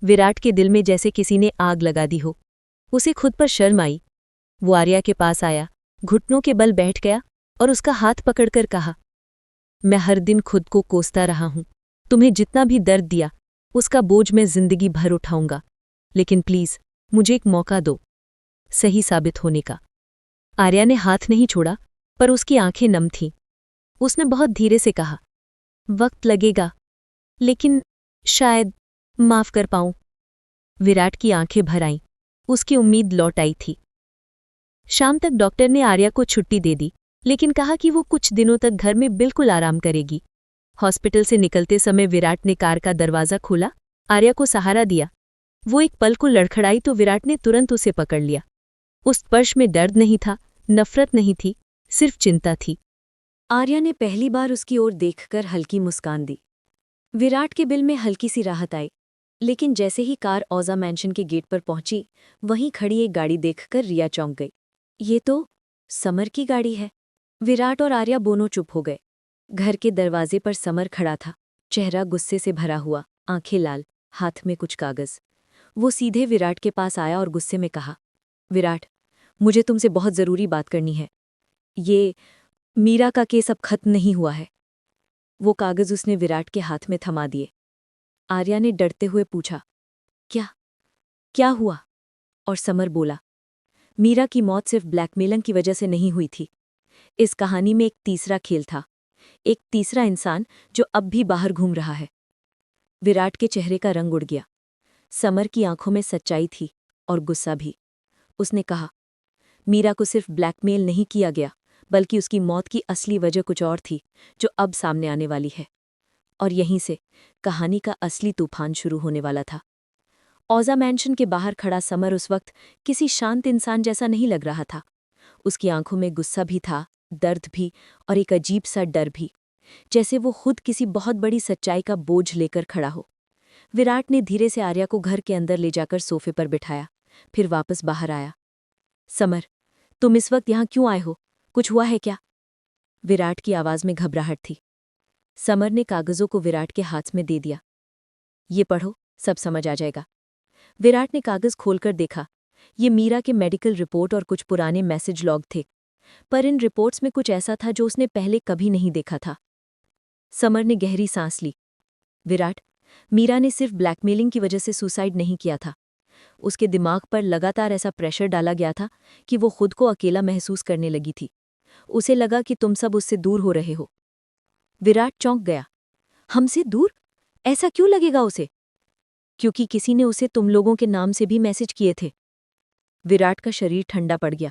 विराट के दिल में जैसे किसी ने आग लगा दी हो। उसे खुद पर शर्म आई। वो आर्या के पास आया, घुटनों के बल बैठ गया और उसका हाथ पकड़कर कहा, मैं हर दिन खुद को कोसता रहा हूं। तुम्हें जितना भी दर्द दिया, उसका बोझ मैं जिंदगी भर उठाऊंगा, लेकिन प्लीज मुझे एक मौका दो, सही साबित होने का। आर्या ने हाथ नहीं छोड़ा, पर उसकी आंखें नम थीं। उसने बहुत धीरे से कहा, वक्त लगेगा, लेकिन शायद माफ कर पाऊं। विराट की आंखें भर आईं। उसकी उम्मीद लौट आई थी। शाम तक डॉक्टर ने आर्या को छुट्टी दे दी, लेकिन कहा कि वो कुछ दिनों तक घर में बिल्कुल आराम करेगी। हॉस्पिटल से निकलते समय विराट ने कार का दरवाजा खोला, आर्या को सहारा दिया। वो एक पल को लड़खड़ाई तो विराट ने तुरंत उसे पकड़ लिया। उस स्पर्श में दर्द नहीं था, नफरत नहीं थी, सिर्फ चिंता थी। आर्या ने पहली बार उसकी ओर देखकर हल्की मुस्कान दी। विराट के दिल में हल्की सी राहत आई, लेकिन जैसे ही कार औजा मैंशन के गेट पर पहुंची, वहीं खड़ी एक गाड़ी देखकर रिया चौंक गई। ये तो समर की गाड़ी है। विराट और आर्या दोनों चुप हो गए। घर के दरवाजे पर समर खड़ा था। चेहरा गुस्से से भरा हुआ, आंखें लाल, हाथ में कुछ कागज। वो सीधे विराट के पास आया और गुस्से में कहा, विराट, मुझे तुमसे बहुत ज़रूरी बात करनी है। ये मीरा का केस अब खत्म नहीं हुआ है। वो कागज उसने विराट के हाथ में थमा दिए। आर्या ने डरते हुए पूछा, क्या क्या हुआ? और समर बोला, मीरा की मौत सिर्फ ब्लैकमेलिंग की वजह से नहीं हुई थी। इस कहानी में एक तीसरा खेल था, एक तीसरा इंसान जो अब भी बाहर घूम रहा है। विराट के चेहरे का रंग उड़ गया। समर की आंखों में सच्चाई थी और गुस्सा भी। उसने कहा, मीरा को सिर्फ ब्लैकमेल नहीं किया गया, बल्कि उसकी मौत की असली वजह कुछ और थी, जो अब सामने आने वाली है। और यहीं से कहानी का असली तूफान शुरू होने वाला था। औजा मैंशन के बाहर खड़ा समर उस वक्त किसी शांत इंसान जैसा नहीं लग रहा था। उसकी आंखों में गुस्सा भी था, दर्द भी, और एक अजीब सा डर भी, जैसे वो खुद किसी बहुत बड़ी सच्चाई का बोझ लेकर खड़ा हो। विराट ने धीरे से आर्या को घर के अंदर ले जाकर सोफे पर बिठाया, फिर वापस बाहर आया। समर, तुम इस वक्त यहाँ क्यों आए हो? कुछ हुआ है क्या? विराट की आवाज में घबराहट थी। समर ने कागजों को विराट के हाथ में दे दिया। ये पढ़ो, सब समझ आ जाएगा। विराट ने कागज खोलकर देखा। ये मीरा के मेडिकल रिपोर्ट और कुछ पुराने मैसेज लॉग थे, पर इन रिपोर्ट्स में कुछ ऐसा था जो उसने पहले कभी नहीं देखा था। समर ने गहरी सांस ली। विराट, मीरा ने सिर्फ ब्लैकमेलिंग की वजह से सुसाइड नहीं किया था। उसके दिमाग पर लगातार ऐसा प्रेशर डाला गया था कि वो खुद को अकेला महसूस करने लगी थी। उसे लगा कि तुम सब उससे दूर हो रहे हो। विराट चौंक गया। हमसे दूर? ऐसा क्यों लगेगा उसे? क्योंकि किसी ने उसे तुम लोगों के नाम से भी मैसेज किए थे। विराट का शरीर ठंडा पड़ गया।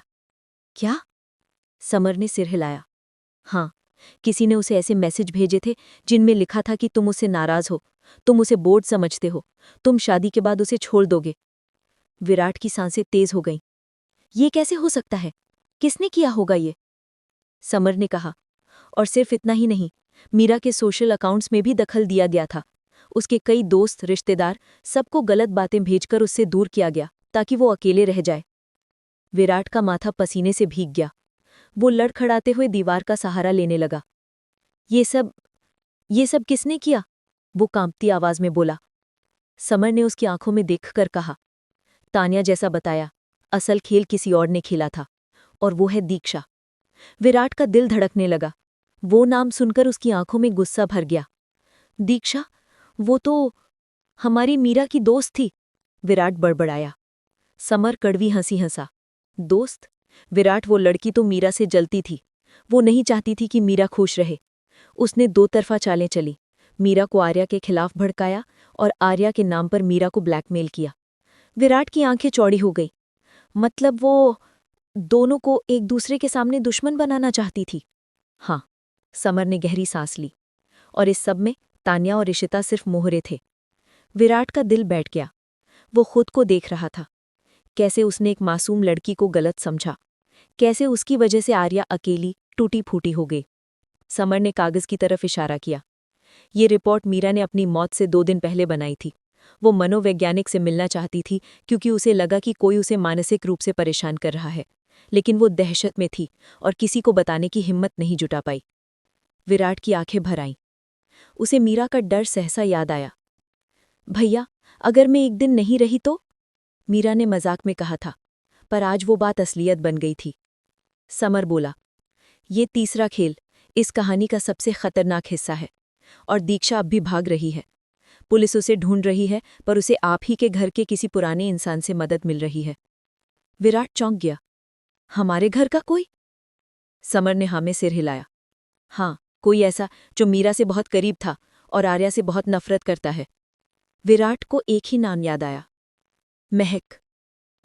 क्या? समर ने सिर हिलाया। हाँ, किसी ने उसे ऐसे मैसेज भेजे थे जिनमें लिखा था कि तुम उससे नाराज हो, तुम उसे बोझ समझते हो, तुम शादी के बाद उसे छोड़ दोगे। विराट की सांसें तेज हो गईं। ये कैसे हो सकता है? किसने किया होगा ये? समर ने कहा, और सिर्फ इतना ही नहीं, मीरा के सोशल अकाउंट्स में भी दखल दिया गया था। उसके कई दोस्त, रिश्तेदार, सबको गलत बातें भेजकर उससे दूर किया गया ताकि वो अकेले रह जाए। विराट का माथा पसीने से भीग गया। वो लड़खड़ाते हुए दीवार का सहारा लेने लगा। ये सब किसने किया? वो कांपती आवाज में बोला। समर ने उसकी आंखों में देखकर कहा, तान्या जैसा बताया, असल खेल किसी और ने खेला था, और वो है दीक्षा। विराट का दिल धड़कने लगा। वो नाम सुनकर उसकी आंखों में गुस्सा भर गया। दीक्षा? वो तो हमारी मीरा की दोस्त थी, विराट बड़बड़ाया। समर कड़वी हंसी हंसा। दोस्त? विराट, वो लड़की तो मीरा से जलती थी। वो नहीं चाहती थी कि मीरा खुश रहे। उसने दो तरफा चालें चली। मीरा को आर्या के खिलाफ भड़काया और आर्या के नाम पर मीरा को ब्लैकमेल किया। विराट की आंखें चौड़ी हो गई। मतलब वो दोनों को एक दूसरे के सामने दुश्मन बनाना चाहती थी। हाँ, समर ने गहरी सांस ली। और इस सब में तान्या और इशिता सिर्फ मोहरे थे। विराट का दिल बैठ गया। वो खुद को देख रहा था, कैसे उसने एक मासूम लड़की को गलत समझा, कैसे उसकी वजह से आर्या अकेली टूटी फूटी हो गई। समर ने कागज की तरफ इशारा किया। ये रिपोर्ट मीरा ने अपनी मौत से 2 दिन पहले बनाई थी। वो मनोवैज्ञानिक से मिलना चाहती थी क्योंकि उसे लगा कि कोई उसे मानसिक रूप से परेशान कर रहा है, लेकिन वो दहशत में थी और किसी को बताने की हिम्मत नहीं जुटा पाई। विराट की आंखें भर आईं। उसे मीरा का डर सहसा याद आया। भैया, अगर मैं एक दिन नहीं रही तो? मीरा ने मजाक में कहा था, पर आज वो बात असलियत बन गई थी। समर बोला, ये तीसरा खेल इस कहानी का सबसे खतरनाक हिस्सा है, और दीक्षा अब भी भाग रही है। पुलिस उसे ढूंढ रही है, पर उसे आप ही के घर के किसी पुराने इंसान से मदद मिल रही है। विराट चौंक गया। हमारे घर का कोई? समर ने हाँ में सिर हिलाया। हाँ, कोई ऐसा जो मीरा से बहुत करीब था और आर्या से बहुत नफरत करता है। विराट को एक ही नाम याद आया, महक।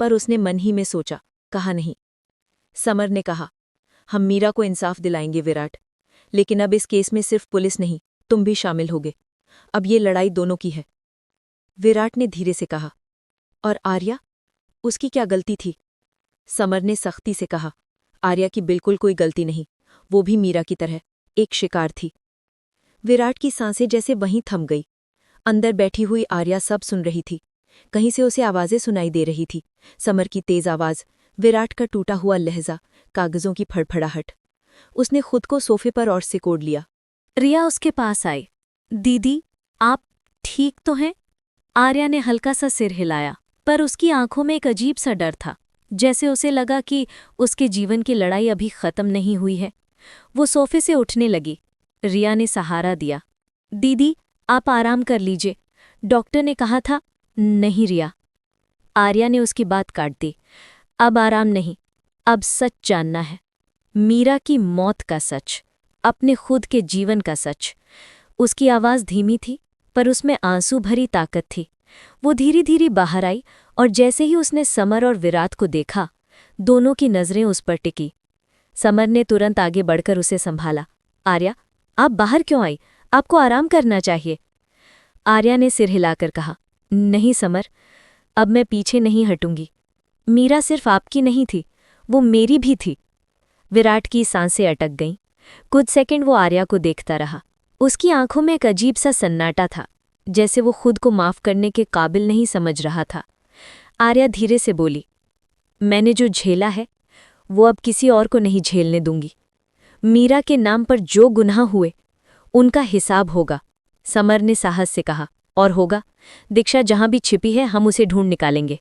पर उसने मन ही में सोचा, कहा नहीं। समर ने कहा, हम मीरा को इंसाफ दिलाएंगे विराट, लेकिन अब इस केस में सिर्फ पुलिस नहीं, तुम भी शामिल होगे। अब ये लड़ाई दोनों की है। विराट ने धीरे से कहा, और आर्या? उसकी क्या गलती थी? समर ने सख्ती से कहा, आर्या की बिल्कुल कोई गलती नहीं, वो भी मीरा की तरह एक शिकार थी। विराट की सांसें जैसे वहीं थम गई। अंदर बैठी हुई आर्या सब सुन रही थी। कहीं से उसे आवाजें सुनाई दे रही थी। समर की तेज आवाज, विराट का टूटा हुआ लहजा, कागजों की फड़फड़ाहट। उसने खुद को सोफे पर और सिकोड़ लिया। रिया उसके पास आई। दीदी, आप ठीक तो हैं? आर्या ने हल्का सा सिर हिलाया, पर उसकी आंखों में एक अजीब सा डर था, जैसे उसे लगा कि उसके जीवन की लड़ाई अभी खत्म नहीं हुई है। वो सोफे से उठने लगी। रिया ने सहारा दिया। दीदी, आप आराम कर लीजिए, डॉक्टर ने कहा था। नहीं रिया, आर्या ने उसकी बात काट दी। अब आराम नहीं, अब सच जानना है। मीरा की मौत का सच, अपने खुद के जीवन का सच। उसकी आवाज़ धीमी थी, पर उसमें आंसू भरी ताकत थी। वो धीरे धीरे बाहर आई, और जैसे ही उसने समर और विराट को देखा, दोनों की नज़रें उस पर टिकी। समर ने तुरंत आगे बढ़कर उसे संभाला। आर्या, आप बाहर क्यों आई? आपको आराम करना चाहिए। आर्या ने सिर हिलाकर कहा, नहीं समर, अब मैं पीछे नहीं हटूंगी। मीरा सिर्फ आपकी नहीं थी, वो मेरी भी थी। विराट की सांसें अटक गईं। कुछ सेकंड वो आर्या को देखता रहा। उसकी आंखों में एक अजीब सा सन्नाटा था, जैसे वो खुद को माफ करने के काबिल नहीं समझ रहा था। आर्या धीरे से बोली, मैंने जो झेला है वो अब किसी और को नहीं झेलने दूंगी। मीरा के नाम पर जो गुनाह हुए उनका हिसाब होगा। समर ने साहस से कहा, और होगा। दीक्षा जहां भी छिपी है हम उसे ढूंढ निकालेंगे।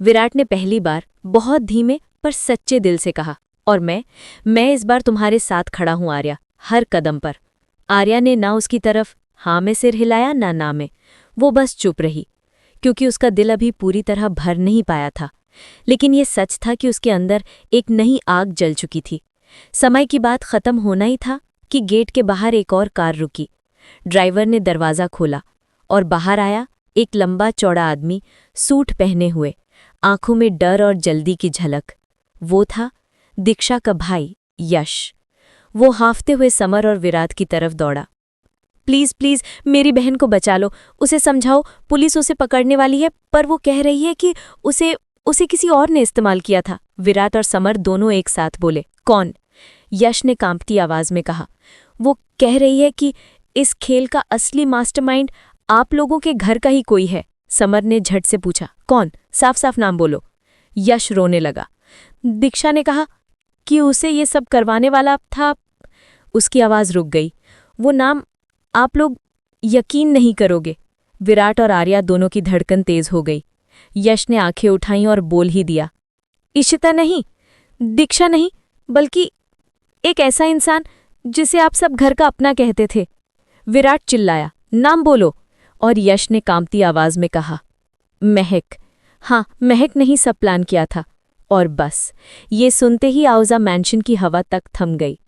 विराट ने पहली बार बहुत धीमे पर सच्चे दिल से कहा, और मैं इस बार तुम्हारे साथ खड़ा हूं आर्या, हर कदम पर। आर्या ने ना उसकी तरफ हाँ में सिर हिलाया ना में। वो बस चुप रही, क्योंकि उसका दिल अभी पूरी तरह भर नहीं पाया था। लेकिन ये सच था कि उसके अंदर एक नई आग जल चुकी थी। समय की बात खत्म होना ही था कि गेट के बाहर एक और कार रुकी। ड्राइवर ने दरवाज़ा खोला, और बाहर आया एक लंबा चौड़ा आदमी, सूट पहने हुए, आंखों में डर और जल्दी की झलक। वो था दीक्षा का भाई यश। वो हांफते हुए समर और विराट की तरफ दौड़ा। प्लीज़ प्लीज़, मेरी बहन को बचा लो, उसे समझाओ, पुलिस उसे पकड़ने वाली है, पर वो कह रही है कि उसे किसी और ने इस्तेमाल किया था। विराट और समर दोनों एक साथ बोले, कौन? यश ने कांपती आवाज में कहा, वो कह रही है कि इस खेल का असली मास्टरमाइंड आप लोगों के घर का ही कोई है। समर ने झट से पूछा, कौन? साफ साफ नाम बोलो। यश रोने लगा। दीक्षा ने कहा कि उसे ये सब करवाने वाला था। उसकी आवाज रुक गई। वो नाम आप लोग यकीन नहीं करोगे। विराट और आर्या दोनों की धड़कन तेज हो गई। यश ने आंखें उठाईं और बोल ही दिया, इशिता नहीं, दीक्षा नहीं, बल्कि एक ऐसा इंसान जिसे आप सब घर का अपना कहते थे। विराट चिल्लाया, नाम बोलो। और यश ने कांपती आवाज में कहा, महक। हाँ, महक ने ही सब प्लान किया था। और बस ये सुनते ही आउजा मैंशन की हवा तक थम गई।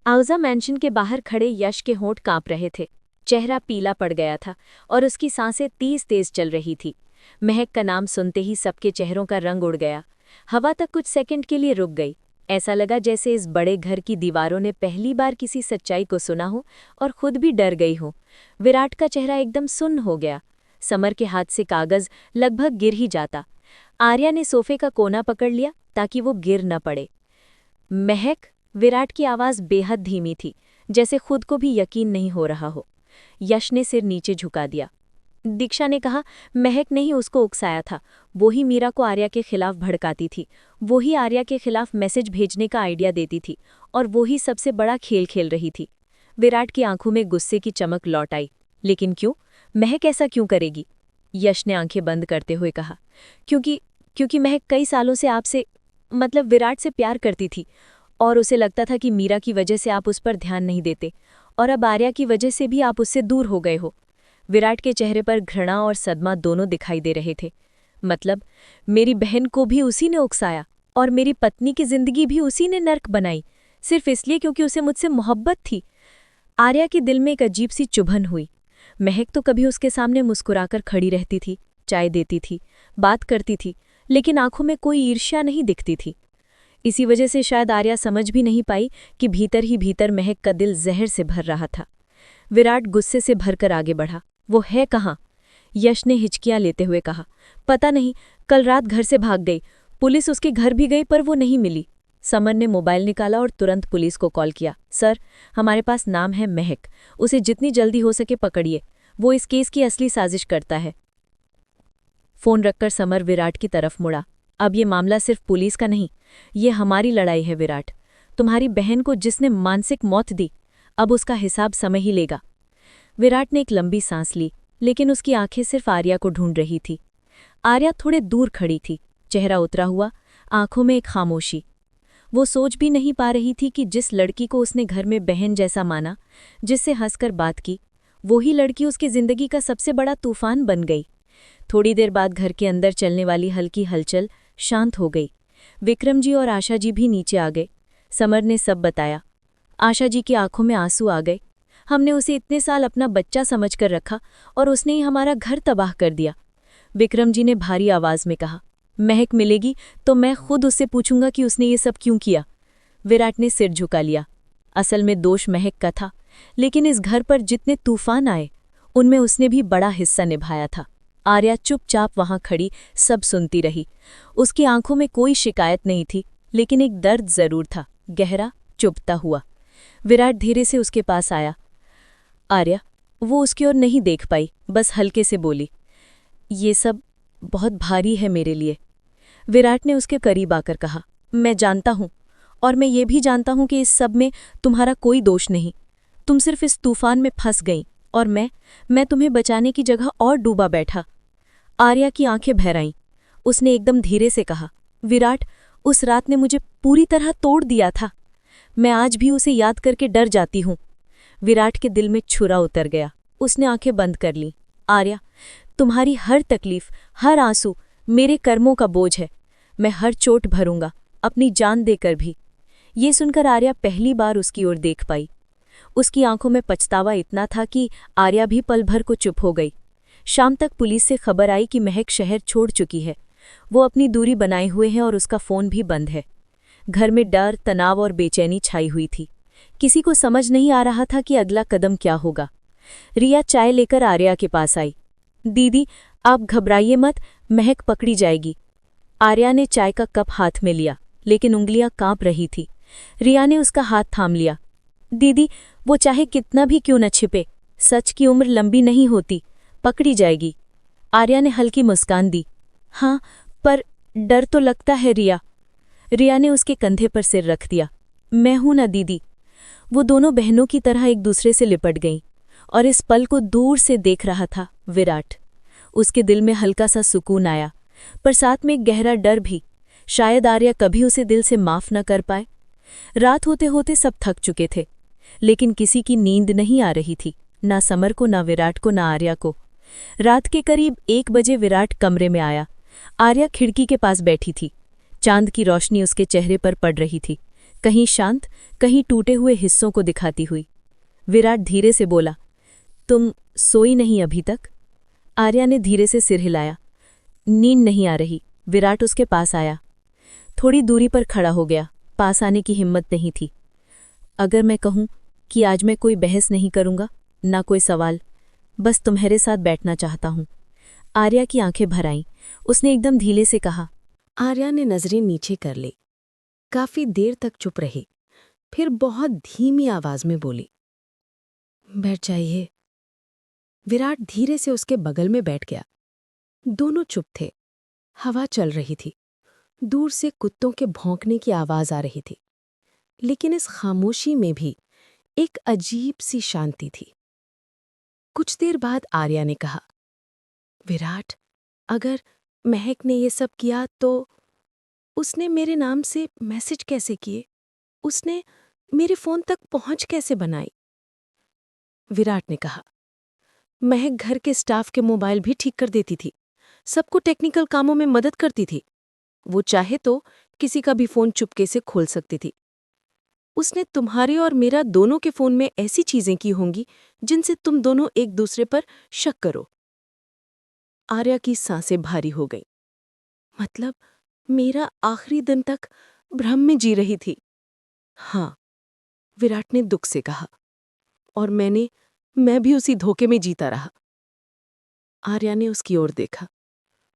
आउजा मैंशन के बाहर खड़े यश के होंठ कांप रहे थे। चेहरा पीला पड़ गया था और उसकी सांसें तेज तेज चल रही थी। महक का नाम सुनते ही सबके चेहरों का रंग उड़ गया। हवा तक कुछ सेकंड के लिए रुक गई। ऐसा लगा जैसे इस बड़े घर की दीवारों ने पहली बार किसी सच्चाई को सुना हो और खुद भी डर गई हो। विराट का चेहरा एकदम सुन्न हो गया। समर के हाथ से कागज लगभग गिर ही जाता। आर्या ने सोफे का कोना पकड़ लिया ताकि वो गिर न पड़े। महक, विराट की आवाज बेहद धीमी थी, जैसे खुद को भी यकीन नहीं हो रहा हो। यश ने सिर नीचे झुका दिया। दीक्षा ने कहा, महक ने ही उसको उकसाया था। वो ही मीरा को आर्या के खिलाफ भड़काती थी। वो ही आर्या के खिलाफ मैसेज भेजने का आइडिया देती थी, और वो ही सबसे बड़ा खेल खेल रही थी। विराट की आंखों में गुस्से की चमक लौट आई। लेकिन क्यों? महक ऐसा क्यों करेगी? यश ने आंखें बंद करते हुए कहा, क्योंकि महक कई सालों से आपसे, मतलब विराट से प्यार करती थी, और उसे लगता था कि मीरा की वजह से आप उस पर ध्यान नहीं देते, और अब आर्या की वजह से भी आप उससे दूर हो गए हो। विराट के चेहरे पर घृणा और सदमा दोनों दिखाई दे रहे थे। मतलब मेरी बहन को भी उसी ने उकसाया, और मेरी पत्नी की जिंदगी भी उसी ने नर्क बनाई, सिर्फ इसलिए क्योंकि उसे मुझसे मोहब्बत थी। आर्या के दिल में एक अजीब सी चुभन हुई। महक तो कभी उसके सामने मुस्कुराकर खड़ी रहती थी, चाय देती थी, बात करती थी, लेकिन आंखों में कोई ईर्ष्या नहीं दिखती थी। इसी वजह से शायद आर्या समझ भी नहीं पाई कि भीतर ही भीतर महक का दिल जहर से भर रहा था। विराट गुस्से से भरकर आगे बढ़ा। वो है कहाँ? यश ने हिचकियां लेते हुए कहा, पता नहीं, कल रात घर से भाग गई। पुलिस उसके घर भी गई पर वो नहीं मिली। समर ने मोबाइल निकाला और तुरंत पुलिस को कॉल किया। सर, हमारे पास नाम है महक, उसे जितनी जल्दी हो सके पकड़िए, वो इस केस की असली साजिश करता है। फोन रखकर समर विराट की तरफ मुड़ा। अब ये मामला सिर्फ पुलिस का नहीं, ये हमारी लड़ाई है विराट। तुम्हारी बहन को जिसने मानसिक मौत दी, अब उसका हिसाब समय ही लेगा। विराट ने एक लंबी सांस ली, लेकिन उसकी आंखें सिर्फ आर्या को ढूंढ रही थी। आर्या थोड़े दूर खड़ी थी, चेहरा उतरा हुआ, आंखों में एक खामोशी। वो सोच भी नहीं पा रही थी कि जिस लड़की को उसने घर में बहन जैसा माना, जिससे हंसकर बात की, वही लड़की उसकी जिंदगी का सबसे बड़ा तूफान बन गई। थोड़ी देर बाद घर के अंदर चलने वाली हल्की हलचल शांत हो गई। विक्रम जी और आशा जी भी नीचे आ गए। समर ने सब बताया। आशा जी की आंखों में आंसू आ गए। हमने उसे इतने साल अपना बच्चा समझकर रखा और उसने ही हमारा घर तबाह कर दिया। विक्रम जी ने भारी आवाज में कहा, महक मिलेगी तो मैं खुद उससे पूछूंगा कि उसने ये सब क्यों किया। विराट ने सिर झुका लिया। असल में दोष महक का था, लेकिन इस घर पर जितने तूफान आए उनमें उसने भी बड़ा हिस्सा निभाया था। आर्या चुपचाप वहां खड़ी सब सुनती रही। उसकी आंखों में कोई शिकायत नहीं थी, लेकिन एक दर्द जरूर था, गहरा, चुभता हुआ। विराट धीरे से उसके पास आया। आर्या, वो उसकी ओर नहीं देख पाई, बस हल्के से बोली, ये सब बहुत भारी है मेरे लिए। विराट ने उसके करीब आकर कहा, मैं जानता हूं, और मैं ये भी जानता हूं कि इस सब में तुम्हारा कोई दोष नहीं। तुम सिर्फ इस तूफान में फंस गई और मैं तुम्हें बचाने की जगह और डूबा बैठा। आर्या की आंखें भर आईं। उसने एकदम धीरे से कहा, विराट, उस रात ने मुझे पूरी तरह तोड़ दिया था। मैं आज भी उसे याद करके डर जाती हूं। विराट के दिल में छुरा उतर गया। उसने आंखें बंद कर लीं। आर्या, तुम्हारी हर तकलीफ, हर आंसू मेरे कर्मों का बोझ है। मैं हर चोट भरूंगा, अपनी जान देकर भी। ये सुनकर आर्या पहली बार उसकी ओर देख पाई। उसकी आंखों में पछतावा इतना था कि आर्या भी पल भर को चुप हो गई। शाम तक पुलिस से खबर आई कि महक शहर छोड़ चुकी है। वो अपनी दूरी बनाए हुए है और उसका फोन भी बंद है। घर में डर, तनाव और बेचैनी छाई हुई थी। किसी को समझ नहीं आ रहा था कि अगला कदम क्या होगा। रिया चाय लेकर आर्या के पास आई। दीदी, आप घबराइए मत, महक पकड़ी जाएगी। आर्या ने चाय का कप हाथ में लिया, लेकिन उंगलियां कांप रही थी। रिया ने उसका हाथ थाम लिया। दीदी, वो चाहे कितना भी क्यों न छिपे, सच की उम्र लंबी नहीं होती, पकड़ी जाएगी। आर्या ने हल्की मुस्कान दी। हाँ, पर डर तो लगता है रिया। रिया ने उसके कंधे पर सिर रख दिया। मैं हूं ना दीदी। वो दोनों बहनों की तरह एक दूसरे से लिपट गईं, और इस पल को दूर से देख रहा था विराट। उसके दिल में हल्का सा सुकून आया, पर साथ में एक गहरा डर भी। शायद आर्या कभी उसे दिल से माफ न कर पाए। रात होते होते सब थक चुके थे, लेकिन किसी की नींद नहीं आ रही थी, ना समर को, ना विराट को, ना आर्या को। रात के करीब 1 बजे विराट कमरे में आया। आर्या खिड़की के पास बैठी थी। चांद की रोशनी उसके चेहरे पर पड़ रही थी, कहीं शांत, कहीं टूटे हुए हिस्सों को दिखाती हुई। विराट धीरे से बोला, तुम सोई नहीं अभी तक? आर्या ने धीरे से सिर हिलाया। नींद नहीं आ रही। विराट उसके पास आया। थोड़ी दूरी पर खड़ा हो गया, पास आने की हिम्मत नहीं थी। अगर मैं कहूं कि आज मैं कोई बहस नहीं करूंगा, ना कोई सवाल, बस तुम्हारे साथ बैठना चाहता हूं। आर्या की आंखें भर आईं। उसने एकदम धीरे से कहा। आर्या ने नजरें नीचे कर ली। काफी देर तक चुप रही, फिर बहुत धीमी आवाज में बोली, बैठ जाइए। विराट धीरे से उसके बगल में बैठ गया। दोनों चुप थे। हवा चल रही थी। दूर से कुत्तों के भौंकने की आवाज आ रही थी, लेकिन इस खामोशी में भी एक अजीब सी शांति थी। कुछ देर बाद आर्या ने कहा, विराट, अगर महक ने ये सब किया तो उसने मेरे नाम से मैसेज कैसे किए? उसने मेरे फोन तक पहुंच कैसे बनाई? विराट ने कहा, महक घर के स्टाफ के मोबाइल भी ठीक कर देती थी, सबको टेक्निकल कामों में मदद करती थी। वो चाहे तो किसी का भी फोन चुपके से खोल सकती थी। उसने तुम्हारे और मेरा दोनों के फोन में ऐसी चीजें की होंगी जिनसे तुम दोनों एक दूसरे पर शक करो। आर्या की सांसें भारी हो गईं। मतलब मेरा आखिरी दिन तक भ्रम में जी रही थी। हाँ, विराट ने दुख से कहा, और मैं भी उसी धोखे में जीता रहा। आर्या ने उसकी ओर देखा।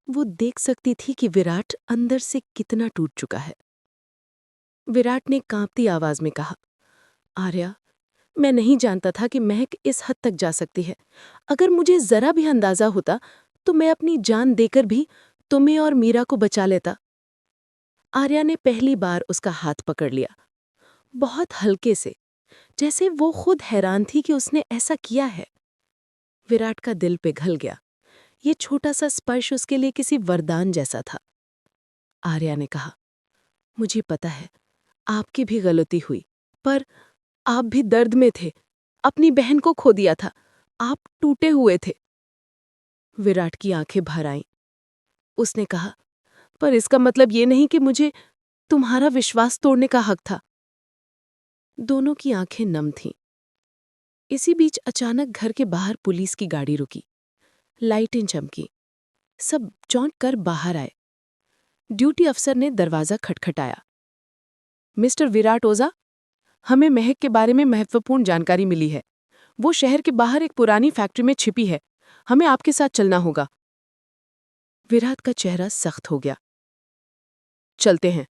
वो देख सकती थी कि विराट अंदर से कितना टूट चुका है। विराट ने कांपती आवाज में कहा, आर्या, मैं नहीं जानता था कि महक इस हद तक जा सकती है। अगर मुझे जरा भी अंदाजा होता तो मैं अपनी जान देकर भी तुम्हें और मीरा को बचा लेता। आर्या ने पहली बार उसका हाथ पकड़ लिया, बहुत हल्के से, जैसे वो खुद हैरान थी कि उसने ऐसा किया है। विराट का दिल पिघल गया। ये छोटा सा स्पर्श उसके लिए किसी वरदान जैसा था। आर्या ने कहा, मुझे पता है आपकी भी गलती हुई, पर आप भी दर्द में थे। अपनी बहन को खो दिया था। आप टूटे हुए थे। विराट की आंखें भर आईं। उसने कहा, पर इसका मतलब ये नहीं कि मुझे तुम्हारा विश्वास तोड़ने का हक था। दोनों की आंखें नम थीं। इसी बीच अचानक घर के बाहर पुलिस की गाड़ी रुकी। लाइटें चमकी। सब चौंक कर बाहर आए। ड्यूटी अफसर ने दरवाजा खटखटाया। मिस्टर विराट ओझा, हमें महक के बारे में महत्वपूर्ण जानकारी मिली है। वो शहर के बाहर एक पुरानी फैक्ट्री में छिपी है। हमें आपके साथ चलना होगा। विराट का चेहरा सख्त हो गया। चलते हैं।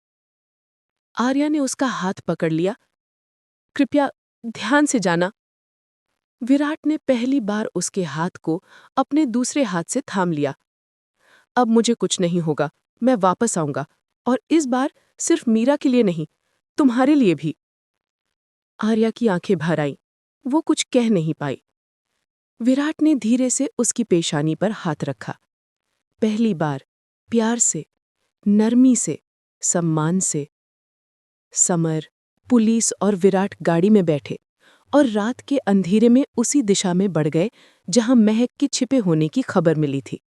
आर्या ने उसका हाथ पकड़ लिया। कृपया ध्यान से जाना। विराट ने पहली बार उसके हाथ को अपने दूसरे हाथ से थाम लिया। अब मुझे कुछ नहीं होगा। मैं वापस आऊंगा, और इस बार सिर्फ मीरा के लिए नहीं, तुम्हारे लिए भी। आर्या की आंखें भर आईं। वो कुछ कह नहीं पाई। विराट ने धीरे से उसकी पेशानी पर हाथ रखा। पहली बार, प्यार से, नरमी से, सम्मान से। समर, पुलिस और विराट गाड़ी में बैठे और रात के अंधेरे में उसी दिशा में बढ़ गए जहां महक के छिपे होने की खबर मिली थी।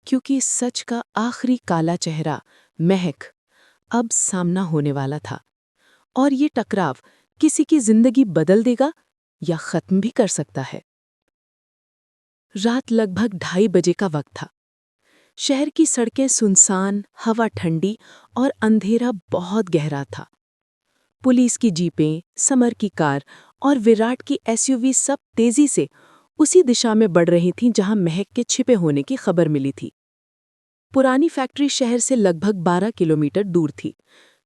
क्योंकि सच का आखिरी काला चेहरा, महक, अब सामना होने वाला था। और ये टकराव किसी की जिंदगी बदल देगा या खत्म भी कर सकता है। रात लगभग 2:30 बजे का वक्त था। शहर की सड़कें सुनसान, हवा ठंडी और अंधेरा बहुत गहरा था। पुलिस की जीपें, समर की कार और विराट की एसयूवी सब तेजी से उसी दिशा में बढ़ रही थीं जहां महक के छिपे होने की खबर मिली थी। पुरानी फैक्ट्री शहर से लगभग 12 किलोमीटर दूर थी,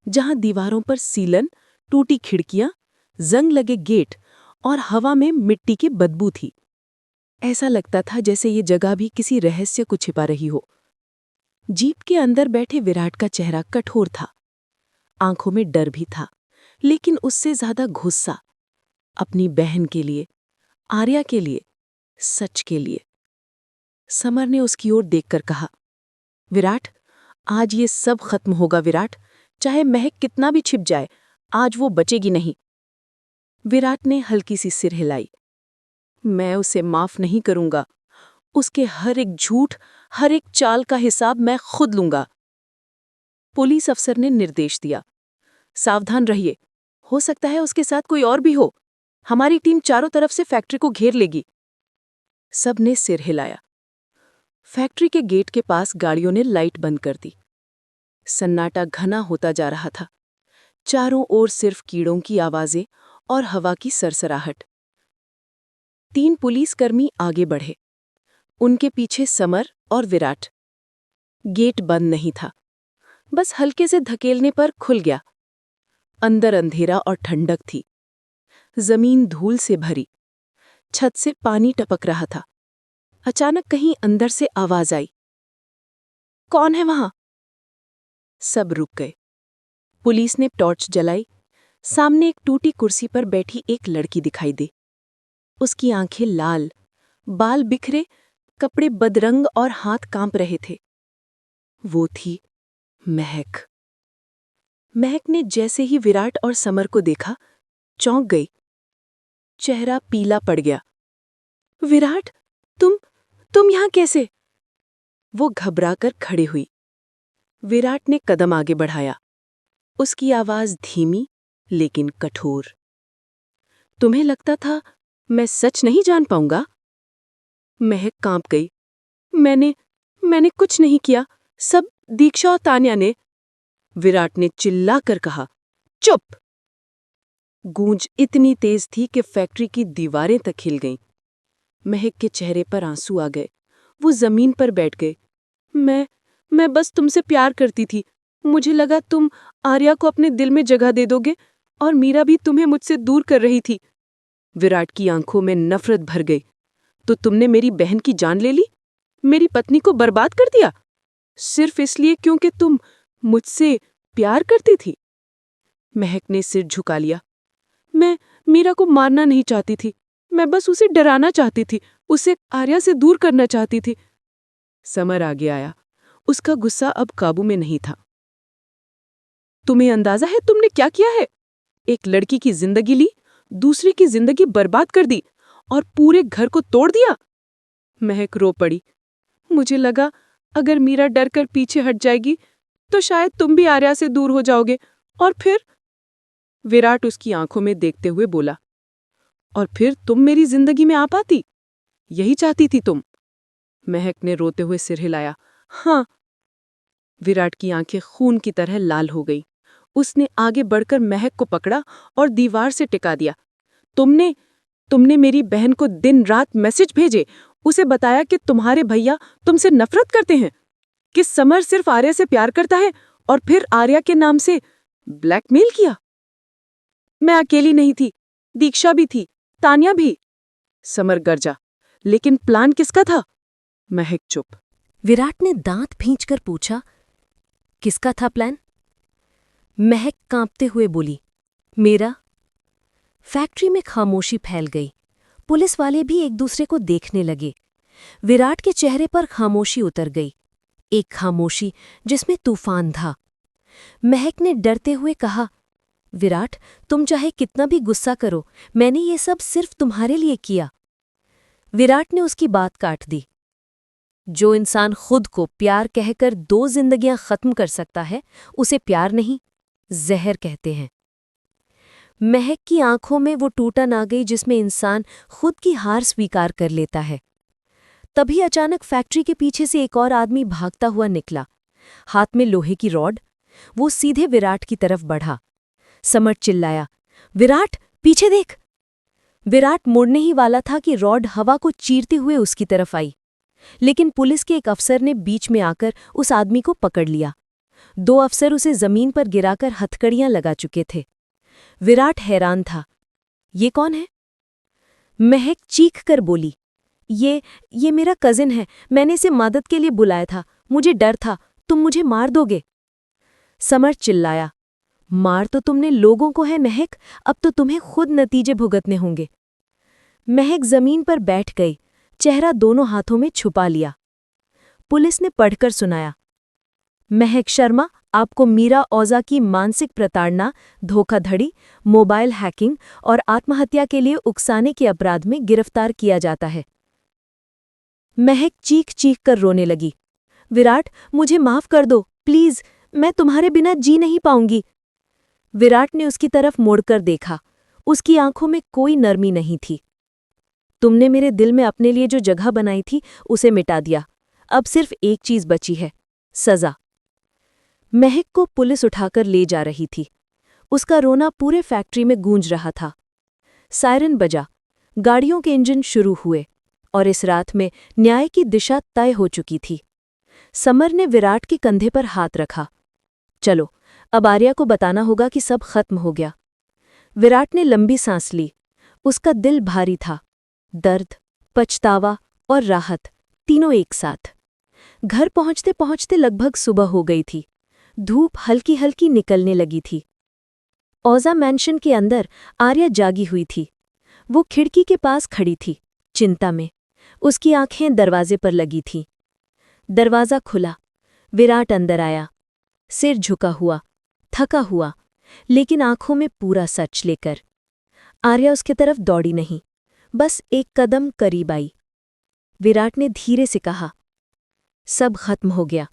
जहां दीवारों पर सीलन, टूटी खिड़कियां, जंग लगे गेट और हवा में मिट्टी की बदबू थी। ऐसा लगता था जैसे ये जगह भी किसी रहस्य को छिपा रही हो। जीप के अंदर बैठे विराट का चेहरा कठोर था। आंखों में डर भी था, लेकिन उससे ज्यादा गुस्सा। अपनी बहन के लिए, आर्या के लिए, सच के लिए। समर ने उसकी ओर देखकर कहा, विराट, आज ये सब खत्म होगा विराट। चाहे महक कितना भी छिप जाए, आज वो बचेगी नहीं। विराट ने हल्की सी सिर हिलाई। मैं उसे माफ नहीं करूंगा। उसके हर एक झूठ, हर एक चाल का हिसाब मैं खुद लूंगा। पुलिस अफसर ने निर्देश दिया, सावधान रहिए। हो सकता है उसके साथ कोई और भी हो। हमारी टीम चारों तरफ से फैक्ट्री को घेर लेगी। सब ने सिर हिलाया। फैक्ट्री के गेट के पास गाड़ियों ने लाइट बंद कर दी। सन्नाटा घना होता जा रहा था। चारों ओर सिर्फ कीड़ों की आवाजें और हवा की सरसराहट। 3 पुलिसकर्मी आगे बढ़े। उनके पीछे समर और विराट। गेट बंद नहीं था, बस हल्के से धकेलने पर खुल गया। अंदर अंधेरा और ठंडक थी। जमीन धूल से भरी। छत से पानी टपक रहा था। अचानक कहीं अंदर से आवाज आई, कौन है वहां? सब रुक गए। पुलिस ने टॉर्च जलाई। सामने एक टूटी कुर्सी पर बैठी एक लड़की दिखाई दी। उसकी आंखें लाल, बाल बिखरे, कपड़े बदरंग और हाथ कांप रहे थे। वो थी महक। महक ने जैसे ही विराट और समर को देखा, चौंक गई। चेहरा पीला पड़ गया। विराट, तुम यहां कैसे? वो घबराकर खड़ी हुई। विराट ने कदम आगे बढ़ाया। उसकी आवाज धीमी लेकिन कठोर। तुम्हें लगता था मैं सच नहीं जान पाऊंगा? महक कांप गई। मैंने कुछ नहीं किया, सब दीक्षा और तान्या ने। विराट ने चिल्लाकर कहा, चुप! गूंज इतनी तेज थी कि फैक्ट्री की दीवारें तक हिल गईं। महक के चेहरे पर आंसू आ गए। वो जमीन पर बैठ गए। मैं बस तुमसे प्यार करती थी। मुझे लगा तुम आर्या को अपने दिल में जगह दे दोगे, और मीरा भी तुम्हें मुझसे दूर कर रही थी। विराट की आंखों में नफरत भर गई। तो तुमने मेरी बहन की जान ले ली? मेरी पत्नी को बर्बाद कर दिया? सिर्फ इसलिए क्योंकि तुम मुझसे प्यार करती थी? महक ने सिर झुका लिया। मैं मीरा को मारना नहीं चाहती थी। मैं बस उसे डराना चाहती थी। उसे आर्या से दूर करना चाहती थी। समर आगे आया। उसका गुस्सा अब काबू में नहीं था। तुम्हें अंदाजा है तुमने क्या किया है? एक लड़की की जिंदगी ली, दूसरी की जिंदगी बर्बाद कर दी और पूरे घर को तोड़ दिया। महक रो पड़ी। मुझे लगा अगर मीरा डर कर पीछे हट जाएगी तो शायद तुम भी आर्या से दूर हो जाओगे, और फिर? विराट उसकी आंखों में देखते हुए बोला, और फिर तुम मेरी जिंदगी में आ पाती? यही चाहती थी तुम? महक ने रोते हुए सिर हिलाया। हाँ। विराट की आंखें खून की तरह लाल हो गई। उसने आगे बढ़कर महक को पकड़ा और दीवार से टिका दिया। तुमने मेरी बहन को दिन रात मैसेज भेजे, उसे बताया कि तुम्हारे भैया तुमसे नफरत करते हैं, कि समर सिर्फ आर्या से प्यार करता है, और फिर आर्या के नाम से ब्लैकमेल किया। मैं अकेली नहीं थी, दीक्षा भी थी, तान्या भी। समर गरजा। लेकिन प्लान किसका था? महक चुप। विराट ने दांत भींचकर पूछा, किसका था प्लान? महक कांपते हुए बोली, मेरा। फैक्ट्री में खामोशी फैल गई। पुलिस वाले भी एक दूसरे को देखने लगे। विराट के चेहरे पर खामोशी उतर गई, एक खामोशी जिसमें तूफान था। महक ने डरते हुए कहा, विराट, तुम चाहे कितना भी गुस्सा करो, मैंने ये सब सिर्फ तुम्हारे लिए किया। विराट ने उसकी बात काट दी। जो इंसान खुद को प्यार कहकर 2 जिंदगियां खत्म कर सकता है, उसे प्यार नहीं, जहर कहते हैं। महक की आंखों में वो टूटन आ गई जिसमें इंसान खुद की हार स्वीकार कर लेता है। तभी अचानक फैक्ट्री के पीछे से एक और आदमी भागता हुआ निकला, हाथ में लोहे की रॉड। वो सीधे विराट की तरफ बढ़ा। समर चिल्लाया, विराट, पीछे देख। विराट मुड़ने ही वाला था कि रॉड हवा को चीरते हुए उसकी तरफ आई, लेकिन पुलिस के एक अफसर ने बीच में आकर उस आदमी को पकड़ लिया। 2 अफसर उसे जमीन पर गिराकर हथकड़ियां लगा चुके थे। विराट हैरान था, ये कौन है? महक चीख कर बोली, ये मेरा कजिन है, मैंने इसे मदद के लिए बुलाया था, मुझे डर था तुम मुझे मार दोगे। समर चिल्लाया, मार तो तुमने लोगों को है महक, अब तो तुम्हें खुद नतीजे भुगतने होंगे। महक जमीन पर बैठ गई, चेहरा दोनों हाथों में छुपा लिया। पुलिस ने पढ़कर सुनाया, महक शर्मा, आपको मीरा ओझा की मानसिक प्रताड़ना, धोखाधड़ी, मोबाइल हैकिंग और आत्महत्या के लिए उकसाने के अपराध में गिरफ्तार किया जाता है। महक चीख कर रोने लगी, विराट, मुझे माफ कर दो प्लीज, मैं तुम्हारे बिना जी नहीं पाऊंगी। विराट ने उसकी तरफ मुड़कर देखा। उसकी आंखों में कोई नरमी नहीं थी। तुमने मेरे दिल में अपने लिए जो जगह बनाई थी उसे मिटा दिया, अब सिर्फ एक चीज बची है, सजा। महक को पुलिस उठाकर ले जा रही थी। उसका रोना पूरे फैक्ट्री में गूंज रहा था। सायरन बजा, गाड़ियों के इंजन शुरू हुए और इस रात में न्याय की दिशा तय हो चुकी थी। समर ने विराट के कंधे पर हाथ रखा, चलो अब आर्या को बताना होगा कि सब खत्म हो गया। विराट ने लंबी सांस ली। उसका दिल भारी था, दर्द, पछतावा और राहत तीनों एक साथ। घर पहुंचते पहुंचते लगभग सुबह हो गई थी। धूप हल्की हल्की निकलने लगी थी। ओझा मैंशन के अंदर आर्या जागी हुई थी। वो खिड़की के पास खड़ी थी, चिंता में। उसकी आंखें दरवाजे पर लगी थीं। दरवाज़ा खुला। विराट अंदर आया, सिर झुका हुआ, थका हुआ, लेकिन आंखों में पूरा सच लेकर। आर्या उसकी तरफ दौड़ी नहीं, बस एक कदम करीब आई। विराट ने धीरे से कहा, सब खत्म हो गया,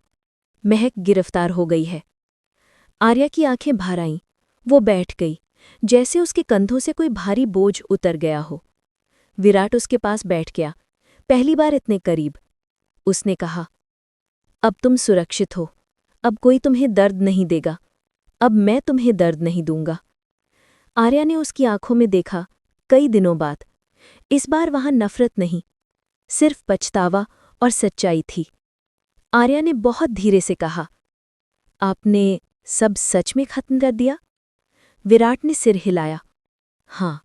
महक गिरफ्तार हो गई है। आर्या की आंखें भर आईं। वो बैठ गई, जैसे उसके कंधों से कोई भारी बोझ उतर गया हो। विराट उसके पास बैठ गया, पहली बार इतने करीब। उसने कहा, अब तुम सुरक्षित हो, अब कोई तुम्हें दर्द नहीं देगा, अब मैं तुम्हें दर्द नहीं दूंगा। आर्या ने उसकी आंखों में देखा, कई दिनों बाद। इस बार वहां नफरत नहीं, सिर्फ पछतावा और सच्चाई थी। आर्या ने बहुत धीरे से कहा, आपने सब सच में खत्म कर दिया? विराट ने सिर हिलाया, हाँ,